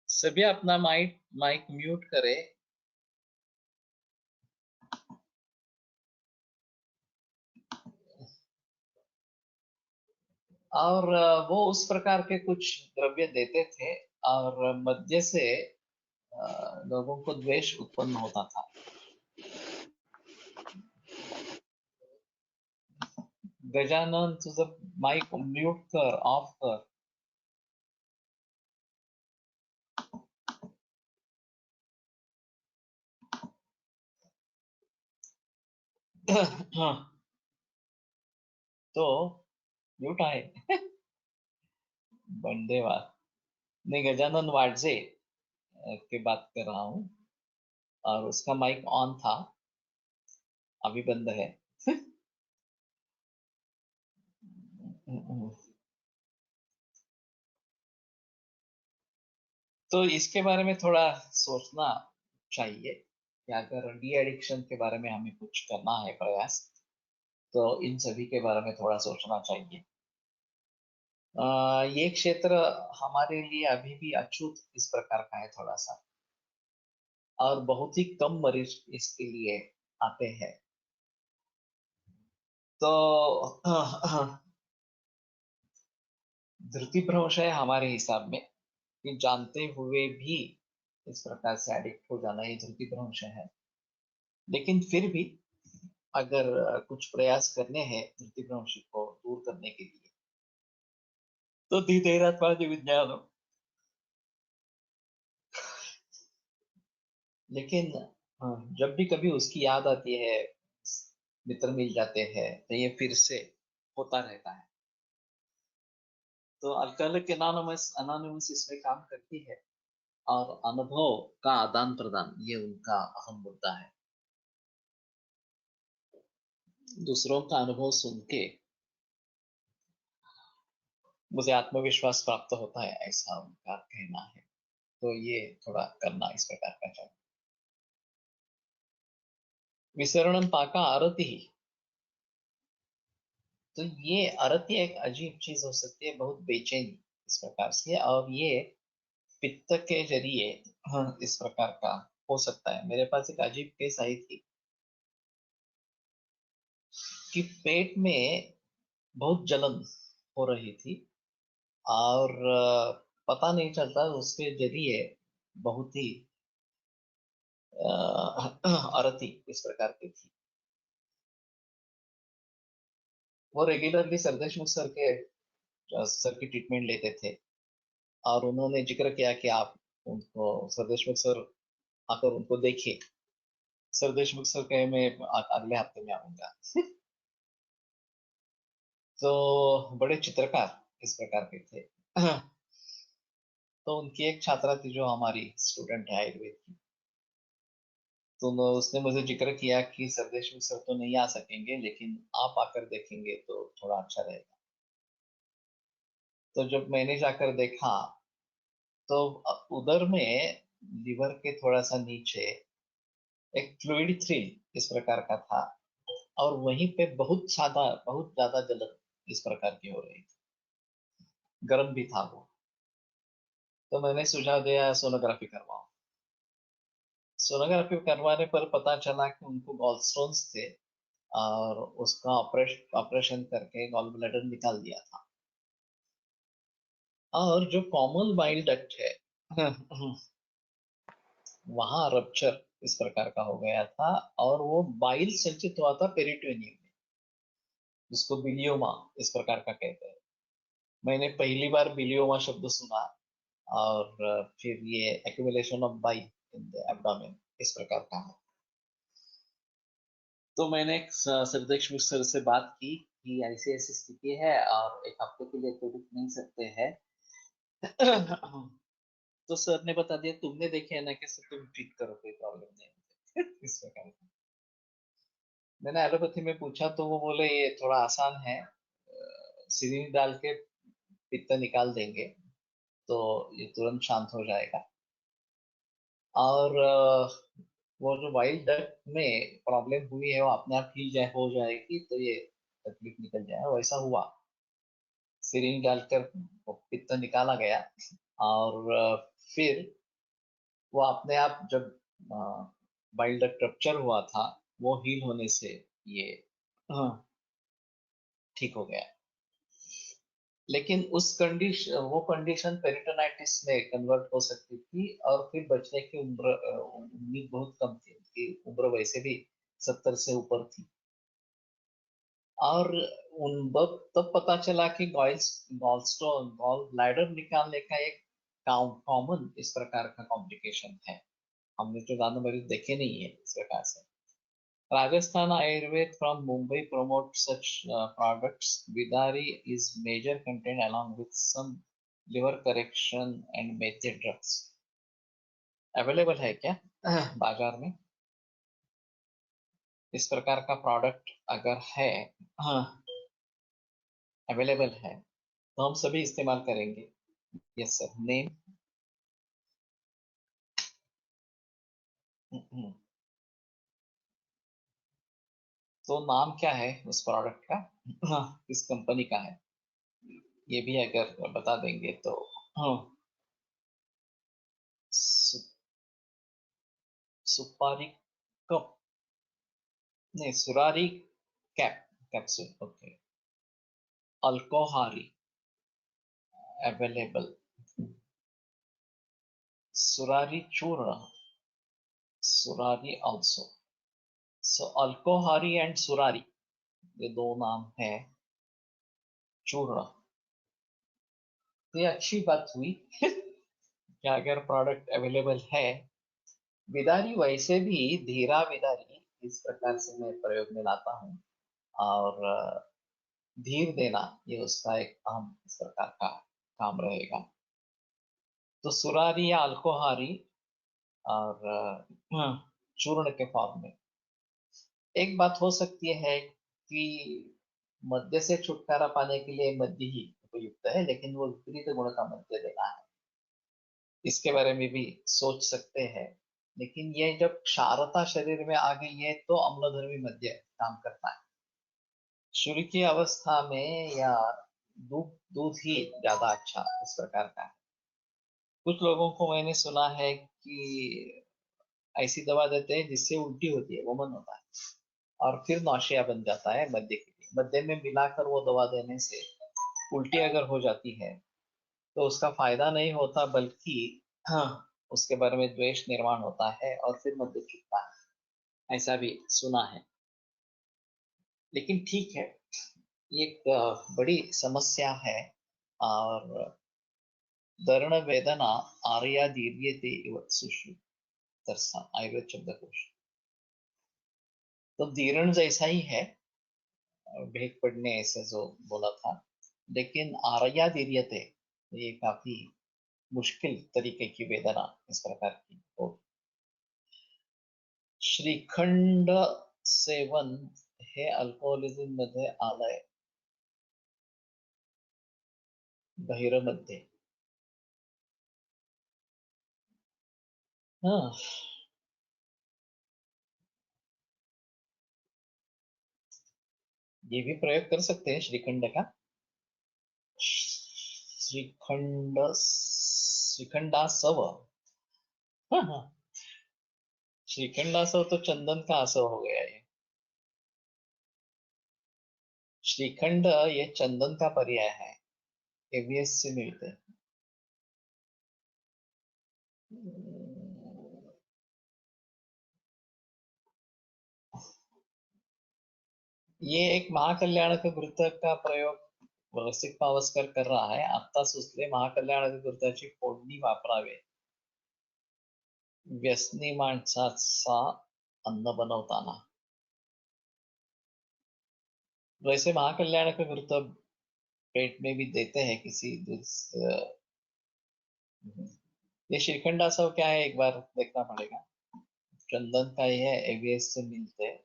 सभी अपना माइक म्यूट करें। और वो उस प्रकार के कुछ द्रव्य देते थे और मध्य से लोगों को द्वेष उत्पन्न होता था। गजानन, तुझं माइक म्यूट कर, ऑफ कर। हाँ, तो म्यूट आहे. बंदेवा. नहीं, गजानन वाडजे की बात कर रहा हूँ और उसका माइक ऑन था, अभी बंद है. तो इसके बारे में थोड़ा सोचना चाहिए कि अगर डी एडिक्शन के बारे में हमें कुछ करना है प्रयास, तो इन सभी के बारे में थोड़ा सोचना चाहिए. ये क्षेत्र हमारे लिए अभी भी अछूत इस प्रकार का है थोड़ा सा, और बहुत ही कम मरीज इसके लिए आते हैं. तो धृति भ्रंश है हमारे हिसाब में कि जानते हुए भी इस प्रकार से एडिक्ट हो जाना, ये धृति भ्रंश है. लेकिन फिर भी अगर कुछ प्रयास करने हैं धृति भ्रंश को दूर करने के लिए, तो धीरेरात्मादि विज्ञान. लेकिन जब भी कभी उसकी याद आती है, मित्र मिल जाते हैं, तो ये फिर से होता रहता है. तो अल्कोहलिक एनोनिमस एनोनिमस इसमें काम करती है, और अनुभव का आदान प्रदान ये उनका अहम मुद्दा है. दूसरों का अनुभव सुन के मुझे आत्मविश्वास प्राप्त होता है, ऐसा उनका कहना है. तो ये थोड़ा करना इस प्रकार का चाहिए. विसरणम पाका आरती. तो ये आरती एक अजीब चीज हो सकती है, बहुत बेचैनी इस प्रकार से, और ये पित्त के जरिए इस प्रकार का हो सकता है. मेरे पास एक अजीब केस आई थी कि पेट में बहुत जलन हो रही थी, और पता नहीं चलता, उसके जरिए बहुत ही आरती इस प्रकार की थी. वो रेगुलरली सरदेशमुख सर की ट्रीटमेंट लेते थे, और उन्होंने जिक्र किया कि आप उनको सरदेशमुख सर आकर उनको देखिए. सरदेशमुख सर कहे मैं अगले हफ्ते में आऊंगा. तो बड़े चित्रकार इस प्रकार के थे. तो उनकी एक छात्रा थी जो हमारी स्टूडेंट है आयुर्वेद की. तो उसने मुझे जिक्र किया कि सरदेशमुख सर तो नहीं आ सकेंगे, लेकिन आप आकर देखेंगे तो थोड़ा अच्छा रहेगा. तो जब मैंने जाकर देखा, तो उधर में लिवर के थोड़ा सा नीचे एक फ्लूइड थ्रिल इस प्रकार का था, और वहीं पे बहुत ज्यादा जलन इस प्रकार की हो रही थी. गर्म भी था वो. तो मैंने सुझाव दिया सोनोग्राफी करवाओ. सोनोग्राफी करवाने पर पता चला कि उनको गॉलस्टोन्स थे, और उसका ऑपरेशन करके गॉल ब्लैडर निकाल दिया था. और जो कॉमन बाइल डक्ट है वहां रप्चर इस प्रकार का हो गया था, और वो बाइल संचित हुआ था पेरिटोनियम में, जिसको बिलियोमा इस प्रकार का कहते हैं. मैंने पहली बार बिलियोमा शब्द सुना, और फिर ये accumulation of bile in the abdomen इस प्रकार का है. तो मैंने सरदेशमुख सर से बात की कि ऐसी ऐसी स्थिति है, और एक हफ्ते के लिए तो रुक नहीं सकते हैं. तो सर ने बता दिया तुमने देखे है ना, कैसे तुम ट्रीट करो, कोई प्रॉब्लम नहीं है. इस प्रकार का. मैंने एलोपैथी में पूछा तो वो बोले ये थोड़ा आसान है, सिरिंज डाल के पित्त निकाल देंगे तो ये तुरंत शांत हो जाएगा. और वो जो वाइल्ड डक में प्रॉब्लम हुई है वो अपने आप हील जाए हो जाएगी, तो ये तकलीफ निकल जाए. वैसा हुआ. सिरिंज डालकर वो पित्त निकाला गया, और फिर वो अपने आप जब बाइल डक्ट रप्चर हुआ था, वो हील होने से ये हाँ, ठीक हो गया. लेकिन उस कंडीशन पेरिटोनाइटिस में कन्वर्ट हो सकती थी और फिर बचने की उम्मीद बहुत कम थी। उनकी उम्र वैसे भी 70 से ऊपर थी। और तब पता चला कि गॉल ब्लैडर निकालने का एक कॉमन इस प्रकार का कॉम्प्लिकेशन है। हमने तो ज्यादा मरीज देखे नहीं है इस प्रकार से। Rajasthan Ayurved from Mumbai promotes such products. Vidari is major content along with some liver correction and methyl drugs. Available है क्या बाजार में? इस प्रकार का प्रोडक्ट अगर है, हाँ, अवेलेबल है तो हम सभी इस्तेमाल करेंगे। Yes sir. नेम? तो नाम क्या है उस प्रोडक्ट का? किस कंपनी का है ये भी अगर बता देंगे तो। हाँ, सुपारी कप? नहीं, सुरारी कैप्सूल। ओके। अल्कोहारी अवेलेबल। सुरारी चूर्ण, सुरारी ऑल्सो। सो अल्कोहारी एंड सुरारी, ये दो नाम है चूर्ण। ये अच्छी बात हुई कि अगर प्रोडक्ट अवेलेबल है। विदारी वैसे भी धीरा विदारी इस प्रकार से मैं प्रयोग में लाता हूँ। और धीर देना ये उसका एक अहम इस प्रकार का काम रहेगा। तो सुरारी या अल्कोहारी और चूर्ण के फॉर्म में। एक बात हो सकती है कि मद्य से छुटकारा पाने के लिए मद्य ही उपयुक्त है, लेकिन वो विपरीत गुण का मद्य देना है, इसके बारे में भी सोच सकते हैं। लेकिन ये जब क्षारता शरीर में आ गई है तो अम्लधर्मी मद्य काम करता है। शुरू की अवस्था में या दूध दूध ही ज्यादा अच्छा इस प्रकार का है। कुछ लोगों को मैंने सुना है कि ऐसी दवा देते हैं जिससे उल्टी होती है, वमन होता है और फिर नौशिया बन जाता है मद्य के लिए। मद्य में मिलाकर वो दवा देने से उल्टी अगर हो जाती है तो उसका फायदा नहीं होता, बल्कि हाँ, उसके बारे में द्वेष निर्माण होता है और फिर मद्य छूटता है। ऐसा भी सुना है। लेकिन ठीक है, ये एक बड़ी समस्या है। और दर्ण वेदना आर्या दीर्यते इव सुषु तरसा, आयुर्वेद शब्दकोश। तो दीर्ण जैसा ही है, भेद पड़ने ऐसे जो बोला था। लेकिन आर्या दीर्यते ये काफी मुश्किल तरीके की वेदना इस प्रकार की हो। श्रीखंड सेवन हे अल्कोहोलिझम मध्ये आलंय बहिरमध्ये। हाँ, ये भी प्रयोग कर सकते हैं श्रीखंड का। श्रीखंडासव। हाँ हाँ, श्रीखंडासव तो चंदन का आसव हो गया ये। श्रीखंड ये चंदन का पर्याय है, एवीएस से मिलते हैं। ये एक महाकल्याणक घृत का प्रयोग रसिक पावसकर कर रहा है। आता सुचले महाकल्याणक घृताची फोडणी वापरावे व्यसनी माणसाचा अन्न बनवताना। वैसे महाकल्याणक घृत पेट में भी देते हैं किसी ये श्रीखंडा सब क्या है एक बार देखना पड़ेगा। चंदन का ही है, एवीएस से मिलते हैं।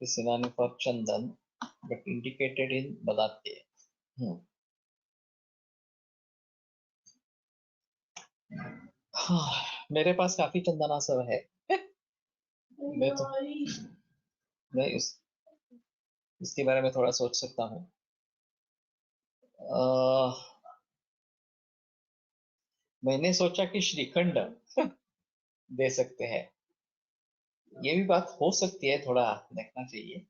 synonym for Chandan but indicated in बताते हैं। हाँ, मेरे पास काफी चंदना सब है। मैं तो मैं इसके बारे में थोड़ा सोच सकता हूँ। मैंने सोचा कि श्रीखंड दे सकते हैं। ये भी बात हो सकती है, थोड़ा देखना चाहिए।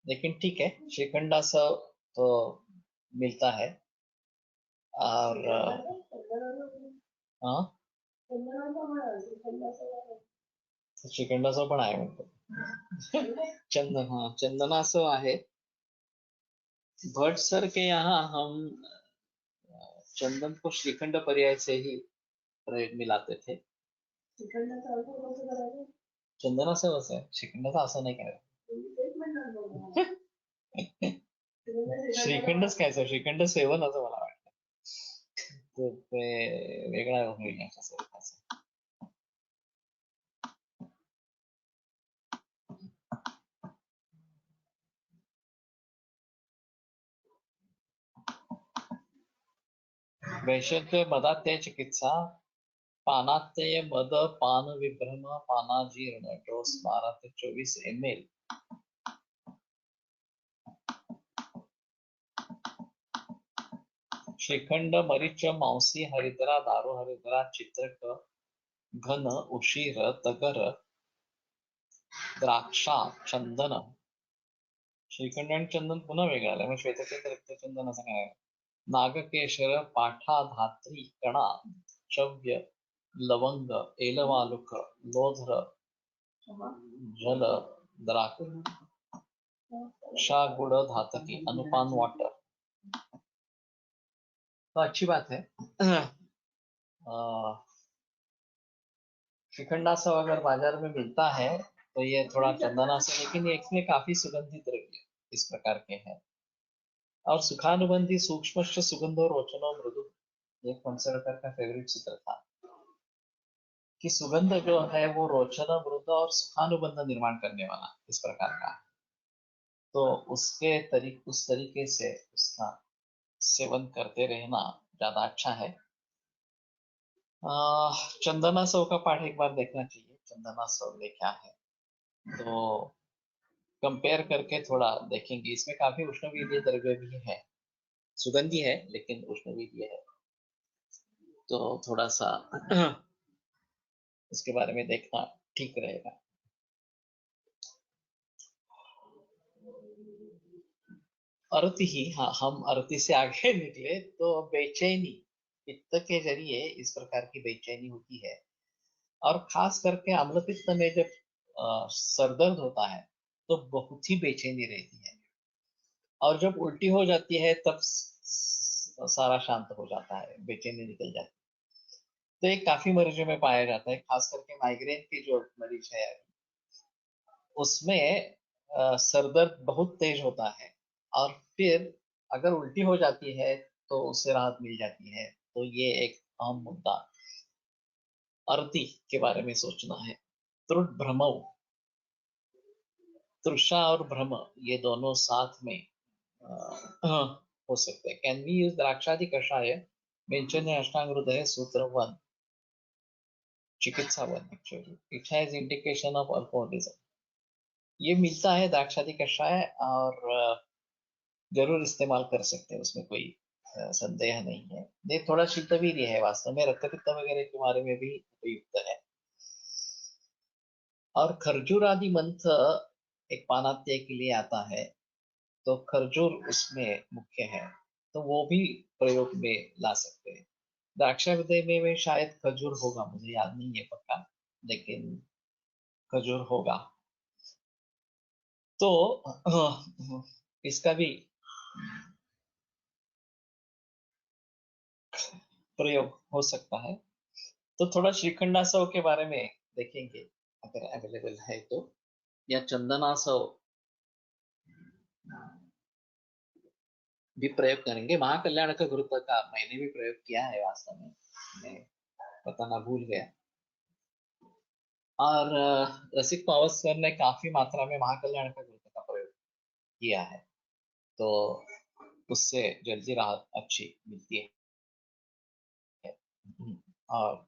लेकिन ठीक है, श्रीखंडा सब तो मिलता है। और हाँ श्रीखंडाचं पण आहे म्हणतो चंदन, हाँ चंदनाचं आहे। भट्ट सर के यहाँ हम चंदन को श्रीखंड पर्याय से ही प्रयोग में लाते थे। चंदनाचं असं आहे, श्रीखंडाचं असं नाही करायचं। श्रीखंडच खायचं, श्रीखंड सेवन असं मला वाटतं, तर ते वेगळा होईल याच्या स्वरूपाचं। वैशंत्य मदात्य चिकित्सा पानात्य मद पान विभ्रम पानाजीर्ण डोस 12 ते 24 ml। श्रीखंड मरीच मांसी हरिद्रा दारू हरिद्रा चित्रक घन उशीर तगर द्राक्षा चंदन। श्रीखंड आणि चंदन पुन्हा वेगळं आलं, मग श्वेतचंद्र रक्तचंदन असं काय? नागकेशर पाठा धात्री कणा चव्य लवंग एलवालुक लोध्र जल द्राक्षा गुड़ धातकी अनुपान वाटर। तो अच्छी बात है। श्रीखंडा सा अगर बाजार में मिलता है तो ये थोड़ा चंदना से, लेकिन ये इसमें काफी सुगंधित द्रव्य इस प्रकार के हैं। और सुखानुबंधी सूक्ष्म सुगंधो रोचनो मृदु, ये कंसर्टर का फेवरेट सूत्र था कि सुगंध जो है वो रोचन मृदु और सुखानुबंध निर्माण करने वाला इस प्रकार का, तो उस तरीके से उसका सेवन करते रहना ज्यादा अच्छा है। चंदनासव का पाठ एक बार देखना चाहिए, चंदनासव में क्या है तो कंपेयर करके थोड़ा देखेंगे। इसमें काफी उष्णवीर्य द्रव्य भी है, सुगंधी है लेकिन उष्णवीर्य है, तो थोड़ा सा इसके बारे में देखना ठीक रहेगा। अरुति ही, हाँ हम अरुति से आगे निकले तो बेचैनी, पित्त के जरिए इस प्रकार की बेचैनी होती है, और खास करके अम्ल पित्त में जब सरदर्द होता है तो बहुत ही बेचैनी रहती है, और जब उल्टी हो जाती है तब सारा शांत हो जाता है, बेचैनी निकल जाती है। तो ये काफी मरीजों में पाया जाता है, खास करके माइग्रेन के जो मरीज है उसमें सरदर्द बहुत तेज होता है, और फिर अगर उल्टी हो जाती है तो उससे राहत मिल जाती है। तो ये एक अहम मुद्दा अरुति के बारे में सोचना है। त्रुट भ्रमव, तृषा और भ्रम ये दोनों साथ में हो सकते हैं। कैन वी यूज द्राक्षादि कषाय मेंशन अष्टांग हृदय सूत्र 1 चिकित्सा 1 actually it has indication of alcoholism. ये मिलता है द्राक्षादि कषाय, और जरूर इस्तेमाल कर सकते हैं, उसमें कोई संदेह नहीं है। ये थोड़ा शीतवीर्य है, वास्तव में रक्तपित्त वगैरह के बारे में भी उपयुक्त है। और खरजूर आदि मंथ एक पानात्य के लिए आता है, तो खरजूर उसमें मुख्य है, तो वो भी प्रयोग में ला सकते हैं। द्राक्षा हृदय में शायद खजूर होगा, मुझे याद नहीं है पक्का, लेकिन खजूर होगा, तो इसका भी प्रयोग हो सकता है। तो थोड़ा श्रीखंडासव के बारे में देखेंगे अगर अवेलेबल है तो, या चंदनासव भी प्रयोग करेंगे। महाकल्याण का गुरुत्व का मैंने भी प्रयोग किया है, वास्तव में मैं बताना भूल गया। और रसिक पावसकर ने काफी मात्रा में महाकल्याण का गुरुत्व का प्रयोग किया है, तो उससे जल्दी राहत अच्छी मिलती है। और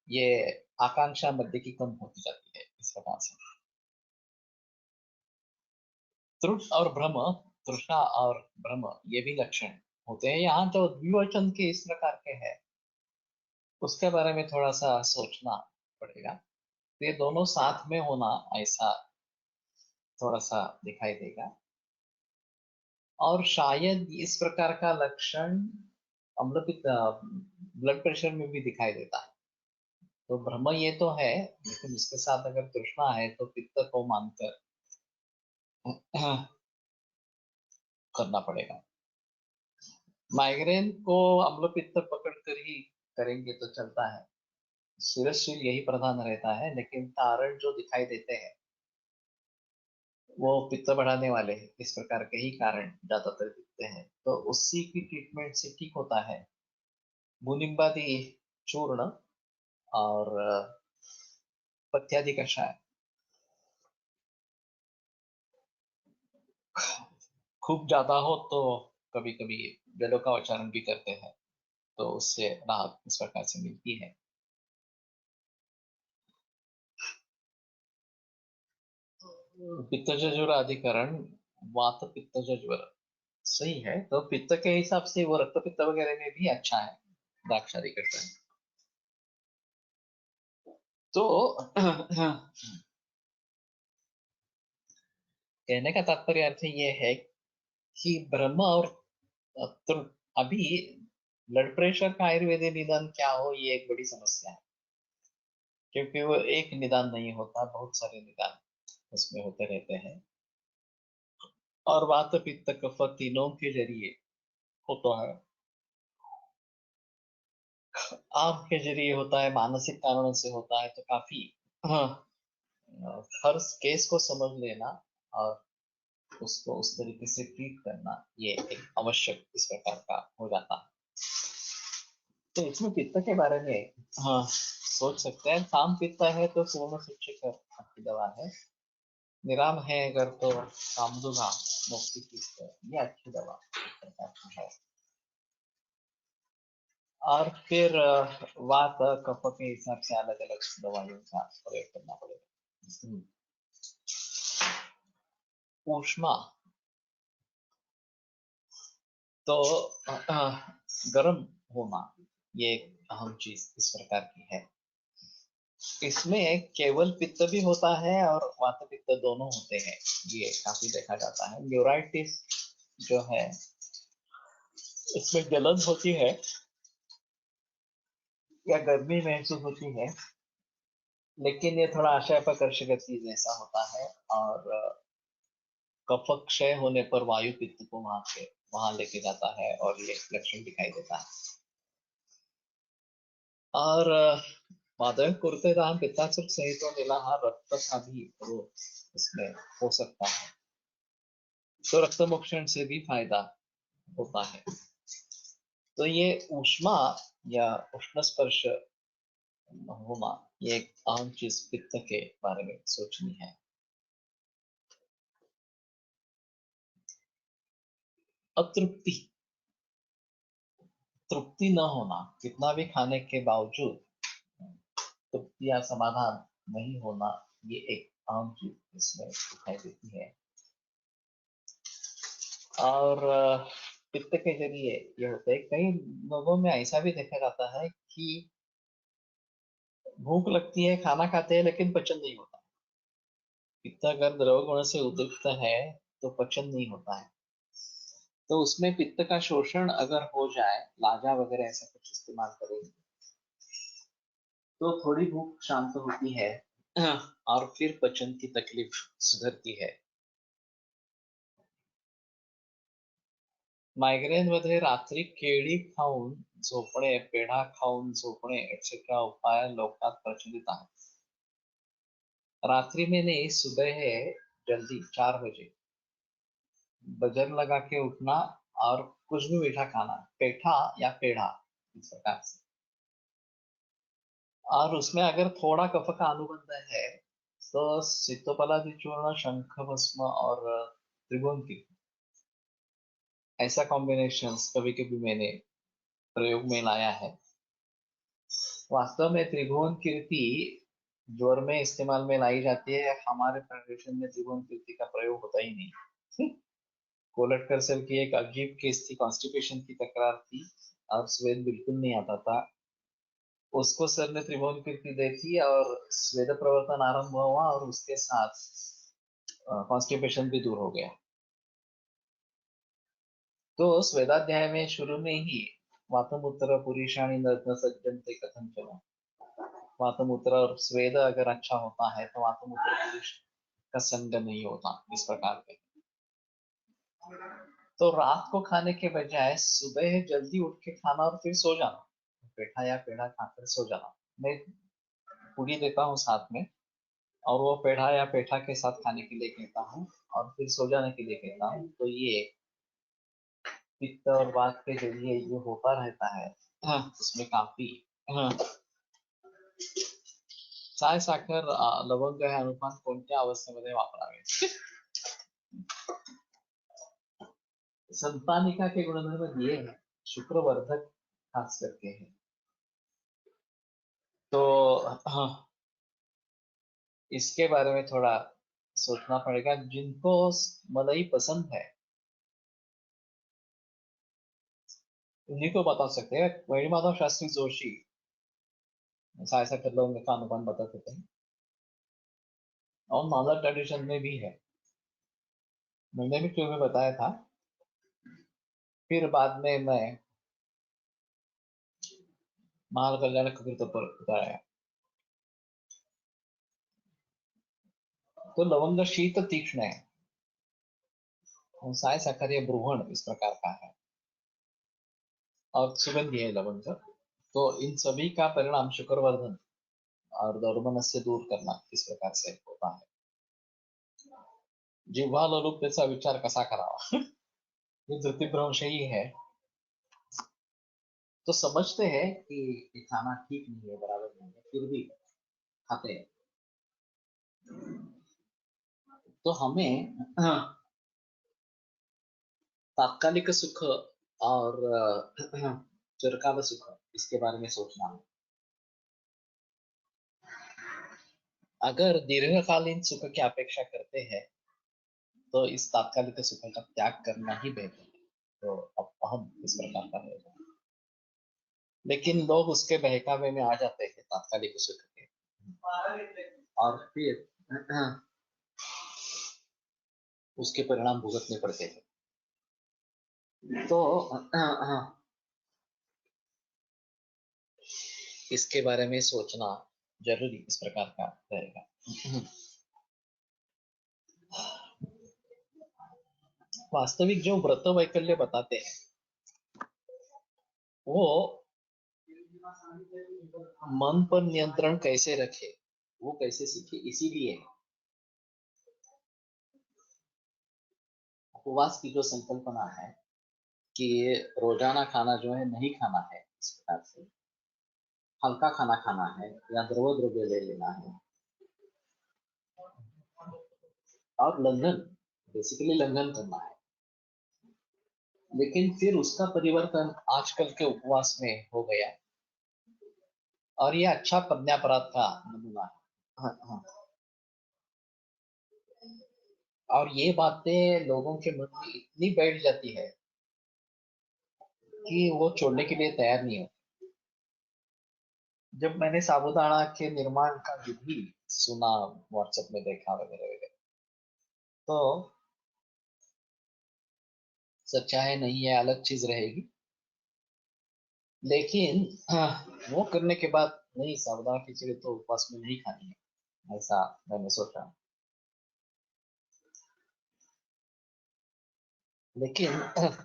ये आकांक्षा मध्य की कम होती जाती है इस प्रकार से। त्रुट और भ्रम, तृष्णा और भ्रम ये भी लक्षण होते हैं। यहाँ जो द्विवचन के इस प्रकार के हैं उसके बारे में थोड़ा सा सोचना पड़ेगा। ये दोनों साथ में होना ऐसा थोड़ा सा दिखाई देगा, और शायद इस प्रकार का लक्षण अम्ल पित्त ब्लड प्रेशर में भी दिखाई देता है। तो भ्रम ये तो है, लेकिन उसके साथ अगर तृष्णा है तो पित्त को मानकर करना पड़ेगा। माइग्रेन को अम्ल पित्त पकड़ कर ही करेंगे तो चलता है, शिरस्त्र यही प्रधान रहता है, लेकिन कारण जो दिखाई देते हैं वो पित्त बढ़ाने वाले इस प्रकार के ही कारण ज्यादातर दिखते हैं, तो उसी की ट्रीटमेंट से ठीक होता है। बुनिम्बादी चूर्ण और पथ्यादि कषाय। खूब ज्यादा हो तो कभी कभी जलों का उच्चारण भी करते हैं, तो उससे राहत इस प्रकार से मिलती है। पित्तज ज्वर अधिकरण, वात पित्तज ज्वर सही है, तो पित्त के हिसाब से वो रक्त पित्त वगैरह में भी अच्छा है द्राक्षारी कषाय। तो कहने का तात्पर्य अर्थ ये है कि ब्रह्म और अभी ब्लड प्रेशर का आयुर्वेदिक निदान क्या हो, ये एक बड़ी समस्या है, क्योंकि वो एक निदान नहीं होता, बहुत सारे निदान उसमें होते रहते हैं। और वात पित्त कफ तीनों के जरिए होता है। आम के जरिए होता है, मानसिक कारणों से होता है, तो काफी हाँ, हर केस को समझ लेना और उसको उस तरीके से ट्रीट करना, ये एक आवश्यक इस प्रकार का हो जाता है। तो इसमें पित्त के बारे में हाँ सोच सकते हैं, साम पित्त है तो सुवर्ण सूचिकर अच्छी दवा है, निराम है अगर तो कामदुगा मुक्ति पित्त, ये अच्छी दवा है। और फिर वात कफ के हिसाब से अलग अलग दवाइयों का प्रयोग करना पड़ेगा। ऊष्मा तो गर्म होना, ये एक अहम चीज इस प्रकार की है। इसमें केवल पित्त भी होता है और वात पित्त दोनों होते हैं, ये काफी देखा जाता है। न्यूराइटिस जो है इसमें जलन होती है या गर्मी महसूस होती है, लेकिन ये थोड़ा आशयपकर्षक चीज ऐसा होता है। और कफ क्षय होने पर वायु पित्त को वहां लेके जाता है और ये लक्षण दिखाई देता है। और मादक कुर्ते दाम पित्ताचल सहित नीलाहार रक्त का भी रोग इसमें हो सकता है, तो रक्त मोक्षण से भी फायदा होता है। तो ये ऊष्मा या उष्ण स्पर्श होना, ये एक आम चीज पित्त के बारे में सोचनी है। अतृप्ति, तृप्ति न होना, कितना भी खाने के बावजूद तृप्ति या समाधान नहीं होना, ये एक आम चीज इसमें दिखाई देती है। और पित्त के जरिए ये होता है, कई लोगों में ऐसा भी देखा जाता है कि भूख लगती है, खाना खाते हैं, लेकिन पचन नहीं होता। पित्त अगर द्रव गुण से उद्युक्त है तो पचन नहीं होता है, तो उसमें पित्त का शोषण अगर हो जाए, लाजा वगैरह ऐसा कुछ इस्तेमाल करेंगे तो थोड़ी भूख शांत होती है और फिर पचन की तकलीफ सुधरती है। मायग्रेन मध्ये रात्री केळी खाऊन झोपणे, पेढा खाऊन झोपणे एक्सेट्रा उपाय लोकात प्रचलित आहेत। रात्रि में नहीं, सुबह है जल्दी 4 बजे बजर लगा के उठना और कुछ भी मीठा खाना, पेठा या पेढ़ा इस प्रकार से। और उसमें अगर थोड़ा कफ का अनुबंध है तो सितोपलादि चूर्ण, शंख भस्म और त्रिभुवन की ऐसा कॉम्बिनेशन कभी कभी मैंने प्रयोग में लाया है। वास्तव में त्रिभुवन कीर्ति ज्वर में इस्तेमाल में लाई जाती है, हमारे फेडरेशन में त्रिभुवन कीर्ति का प्रयोग होता ही नहीं। कोलट कर्सल की एक अजीब केस थी, कॉन्स्टिपेशन की तकरार थी और स्वेद बिल्कुल नहीं आता था, उसको सर ने त्रिभुवन कीर्ति दी थी और स्वेद प्रवर्तन आरंभ हुआ और उसके साथ कॉन्स्टिपेशन भी दूर हो गया। तो स्वेदाध्याय में शुरू में ही वातमूत्र पुरुषाणि न सज्जन्ते कथंचन। वातमूत्र और स्वेद अगर अच्छा होता है तो वातमूत्र पुरुष का संग नहीं होता, इस प्रकार के। तो रात को खाने के बजाय सुबह जल्दी उठ के खाना और फिर सो जाना, पेठा या पेड़ा खाकर सो जाना। मैं पूरी देता हूँ साथ में, और वो पेढ़ा या पेठा के साथ खाने के लिए कहता हूँ और फिर सो जाने के लिए कहता हूँ। तो ये पित्त और वात के जरिए जो होता रहता है, उसमें काफी साय साखर लवंग हे अनुपान कोणत्या अवस्थेमध्ये वापरावे? संतानिका के गुणधर्म दिए हैं, शुक्रवर्धक खास करके है। तो इसके बारे में थोड़ा सोचना पड़ेगा। जिनको मलाई पसंद है उन्हीं को बता सकते हैं। वेणुमाधव शास्त्री जोशी साय साखर लवंग का अनुपान बता सकते हैं, और नॉर्दर्न ट्रेडिशन में भी है। मैंने भी तुम्हें बताया था, फिर बाद में मैं महाल कल्याण कृत पर बताया। तो लवंग शीत तीक्ष्ण है, और साय साखर ये ब्रूहण इस प्रकार का है, और सुगंधी है लवंग। तो इन सभी का परिणाम शुक्रवर्धन और दौर्मनस से दूर करना इस प्रकार से होता है। जिव्हा लोलुपतेचा विचार कसा करावा ये धृतिभ्रंश ही है। तो समझते हैं कि ये खाना ठीक नहीं है, बराबर नहीं है, फिर भी खाते हैं। तो हमें तात्कालिक सुख और चिरकाल सुख इसके बारे में सोचना है। अगर दीर्घकालीन सुख की अपेक्षा करते हैं तो इस तात्कालिक सुख का त्याग करना ही बेहतर है। तो अब हम इस प्रकार का रहेगा, लेकिन लोग उसके बहकावे में आ जाते हैं तात्कालिक सुख के, और फिर उसके परिणाम भुगतने पड़ते हैं। तो इसके बारे में सोचना जरूरी इस प्रकार का रहेगा। वास्तविक जो व्रत वैकल्य बताते हैं वो मन पर नियंत्रण कैसे रखे, वो कैसे सीखे, इसीलिए उपवास की जो संकल्पना है कि रोजाना खाना जो है नहीं खाना है, इस प्रकार से हल्का खाना खाना है या द्रव द्रव्य ले लेना है, और लंघन, बेसिकली लंघन करना है। लेकिन फिर उसका परिवर्तन आजकल के उपवास में हो गया, और ये अच्छा प्रज्ञापराध का नमूना है। हाँ, हाँ। और ये बातें लोगों के मन में इतनी बैठ जाती है कि वो छोड़ने के लिए तैयार नहीं होते। जब मैंने साबूदाना के निर्माण का विधि सुना, व्हाट्सएप में देखा वगैरह वगैरह, तो सच्चाई नहीं है, अलग चीज रहेगी। लेकिन वो करने के बाद नहीं, साबूदाना खिचड़ी तो उपवास में नहीं खानी है, ऐसा मैंने सोचा। लेकिन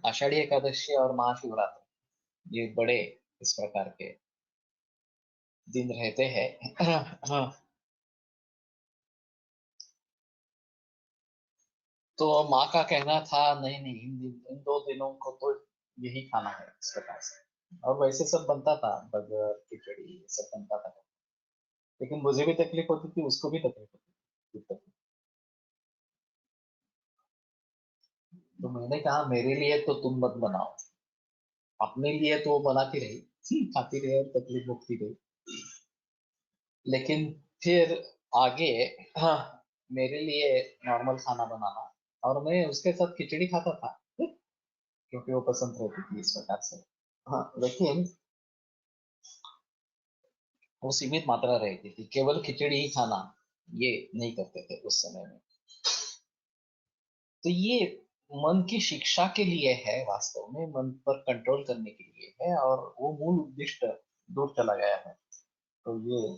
आषाढ़ी एकादशी और महाशिवरात्रि ये बड़े इस प्रकार के दिन रहते हैं। तो माँ का कहना था नहीं नहीं, इन दो दिनों को तो यही खाना है, इस प्रकार से। और वैसे सब बनता था, बर्गर खिचड़ी ये सब बनता था, लेकिन मुझे भी तकलीफ होती थी, उसको भी तकलीफ होती थी। तो मैंने कहा मेरे लिए तो तुम मत बनाओ, अपने लिए तो वो बनाती रही, खाती रही और तकलीफ भुगती रही। लेकिन फिर आगे, हाँ, मेरे लिए नॉर्मल खाना बनाना, और मैं उसके साथ खिचड़ी खाता था क्योंकि वो पसंद रहती थी इस प्रकार से। हाँ, लेकिन वो सीमित मात्रा रहती थी, केवल खिचड़ी ही खाना ये नहीं करते थे उस समय में। तो ये मन की शिक्षा के लिए है, वास्तव में मन पर कंट्रोल करने के लिए है, और वो मूल उद्देश्य दूर चला गया है। तो ये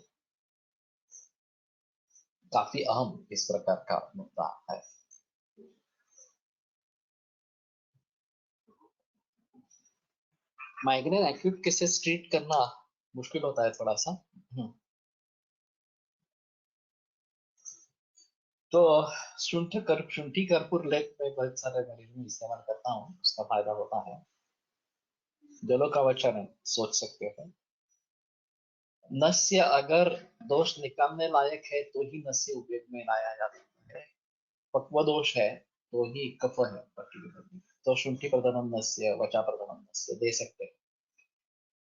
काफी अहम इस प्रकार का मुद्दा है। माइग्रेन एक्यूट केसेस ट्रीट करना मुश्किल होता है थोड़ा सा। तो शुंठी कर्पूर लेप में बहुत सारे मरीजों में इस्तेमाल करता हूँ, उसका फायदा होता है। जलों का वचन सोच सकते हैं। नस्य अगर दोष निकालने लायक है तो ही नस्य उपयोग में लाया जा सकता है। पक्व दोष है तो ही कफ है पर्टिकुलरली, तो शुंठी प्रधानम नस्य, वचा प्रधानम नस्य दे सकते हैं।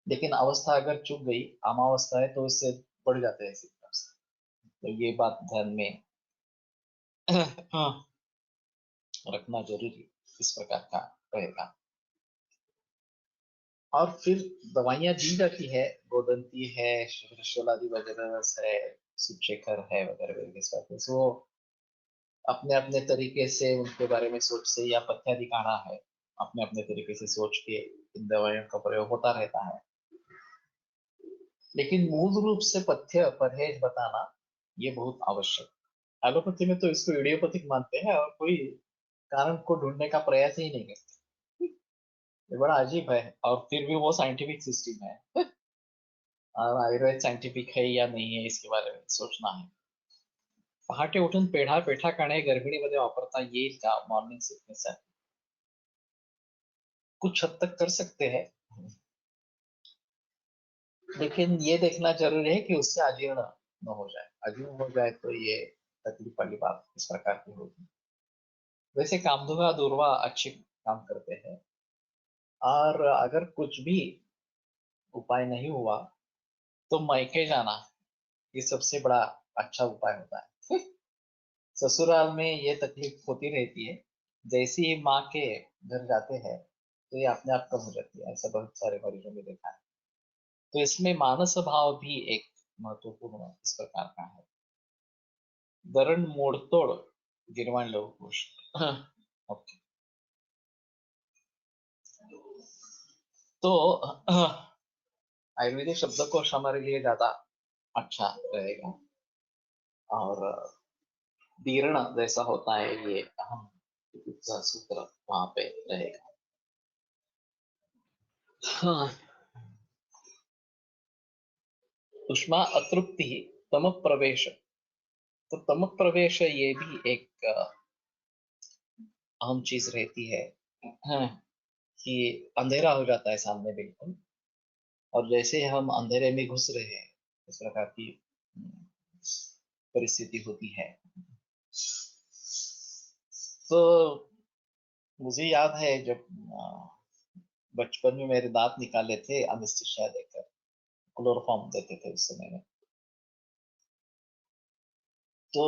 लेकिन अवस्था अगर चुक गई, अमावस्था है, तो इससे बढ़ जाते हैं सिम्टम्स। तो ये बात ध्यान में हाँ, रखना जरूरी इस प्रकार का रहेगा। और फिर दवाइयां दी जाती है, गोदंती है, शोलादि वगैरह है, सुचेखर है वगैरह वगैरह, वो अपने अपने तरीके से उनके बारे में सोच से, या पथ्यादि काढ़ा है, अपने अपने तरीके से सोच के इन दवाइयों का प्रयोग होता रहता है। लेकिन मूल रूप से पथ्य परहेज बताना ये बहुत आवश्यक। एलोपैथी में तो इसको इडियोपैथिक मानते हैं और कोई कारण को ढूंढने का प्रयास ही नहीं करते। ये बड़ा अजीब है, और फिर भी वो साइंटिफिक सिस्टम है। और आयुर्वेद साइंटिफिक है या नहीं है, इसके बारे में सोचना है। पहाटे उठून पेढा पेठा खाणे गर्भिणीमध्ये वापरता येईल का मॉर्निंग सिकनेस है? कुछ हद तक कर सकते हैं, लेकिन ये देखना जरूरी है कि उससे अजीर्ण न हो जाए। अजीर्ण हो जाए तो ये तकलीफ वाली बात इस प्रकार की होगी। वैसे कामधुआ दूरवा अच्छे काम करते हैं, और अगर कुछ भी उपाय नहीं हुआ तो मायके जाना ये सबसे बड़ा अच्छा उपाय होता है। ससुराल में ये तकलीफ होती रहती है, जैसे ही माँ के घर जाते हैं तो ये अपने आप कम हो जाती है, ऐसा बहुत सारे मरीजों में देखा है। तो इसमें मानस भाव भी एक महत्वपूर्ण इस प्रकार का है। दरण मोड़तोड़ गिरवाण लवकुश। ओके। तो आयुर्वेदिक शब्दकोश हमारे लिए ज्यादा अच्छा रहेगा, और दीर्ण जैसा होता है ये अहम चिकित्सा सूत्र वहां पे रहेगा। हाँ। उष्मा अतृप्ति तम प्रवेश। तो तम प्रवेश ये भी एक अहम चीज रहती है। हाँ, कि अंधेरा हो जाता है सामने बिल्कुल, और जैसे हम अंधेरे में घुस रहे हैं, इस प्रकार की परिस्थिति होती है। तो मुझे याद है जब बचपन में मेरे दांत निकाले थे एनेस्थीसिया देकर, क्लोरोफॉर्म देते थे उस समय में। तो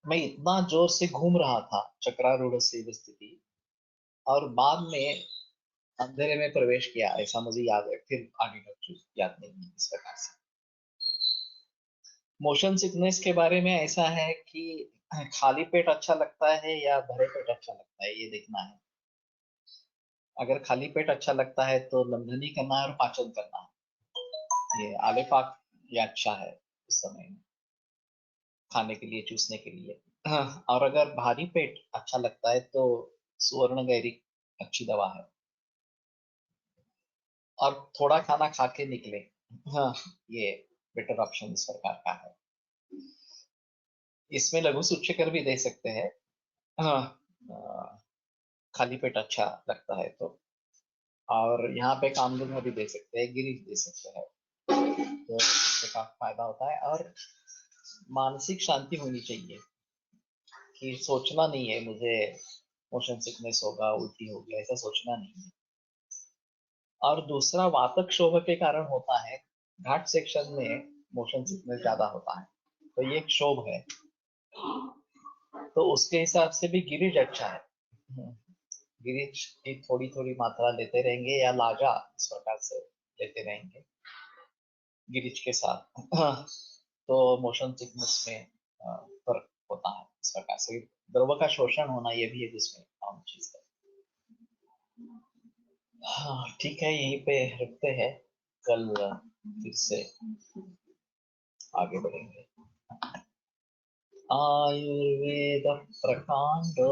मैं इतना जोर से घूम रहा था, चक्रारूढ़ से स्थिति, और बाद में अंधेरे में प्रवेश किया, ऐसा मुझे याद है। फिर आगे का कुछ याद नहीं है इस प्रकार से। मोशन सिकनेस के बारे में ऐसा है कि खाली पेट अच्छा लगता है या भरे पेट अच्छा लगता है, ये देखना है। अगर खाली पेट अच्छा लगता है तो लंघनी करना है और पाचन करना है। ये आले पाक ये अच्छा है उस समय में, खाने के लिए, चूसने के लिए। हाँ, और अगर भारी पेट अच्छा लगता है तो सुवर्ण गैरिक अच्छी दवा है, और थोड़ा खाना खा के निकले। हाँ, ये बेटर ऑप्शन इस प्रकार का है। इसमें लघु सूच्यकर भी दे सकते हैं। हाँ, खाली पेट अच्छा लगता है तो। और यहाँ पे कामधुआ भी दे सकते हैं, गिरीश दे सकते हैं, तो इससे काफी फायदा होता है। और मानसिक शांति होनी चाहिए, कि सोचना नहीं है मुझे मोशन सिकनेस होगा, उल्टी होगी, ऐसा सोचना नहीं है। और दूसरा वातक क्षोभ के कारण होता है, घाट सेक्शन में मोशन सिकनेस ज्यादा होता है, तो ये एक क्षोभ है। तो उसके हिसाब से भी गिरिज अच्छा है। गिरिज की थोड़ी थोड़ी मात्रा लेते रहेंगे, या लाजा इस प्रकार से लेते रहेंगे गिरिज के साथ, तो मोशन सिकनेस में फर्क होता है। इस प्रकार से द्रव्य का शोषण होना ये भी एक इसमें आम चीज है। हाँ ठीक है, यहीं पे रखते हैं, कल फिर से आगे बढ़ेंगे। आयुर्वेद प्रकांडो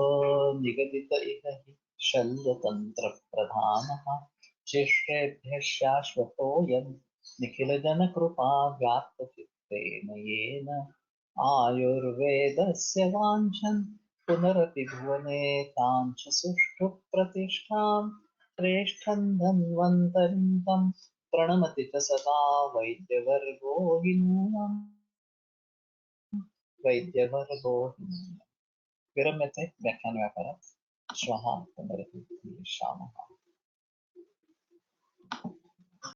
निगदित इह हि शल्यतंत्र प्रधानः शिष्टेभ्यः शाश्वतोऽयं निखिलजनकृपा व्याप्तचित्तेन येन आयुर्वेदस्य वाञ्छन् पुनरपि भुवने तां च सुष्ठु प्रतिष्ठां श्रेष्ठं धन्वन्तरिं तं प्रणमति च सदा वैद्यवर्गो हि नूनम् वैद्यवर्गो हि नूनम्। विरम्यते व्याख्यानव्यापारः। श्वः पुनरपि मिलिष्यामः।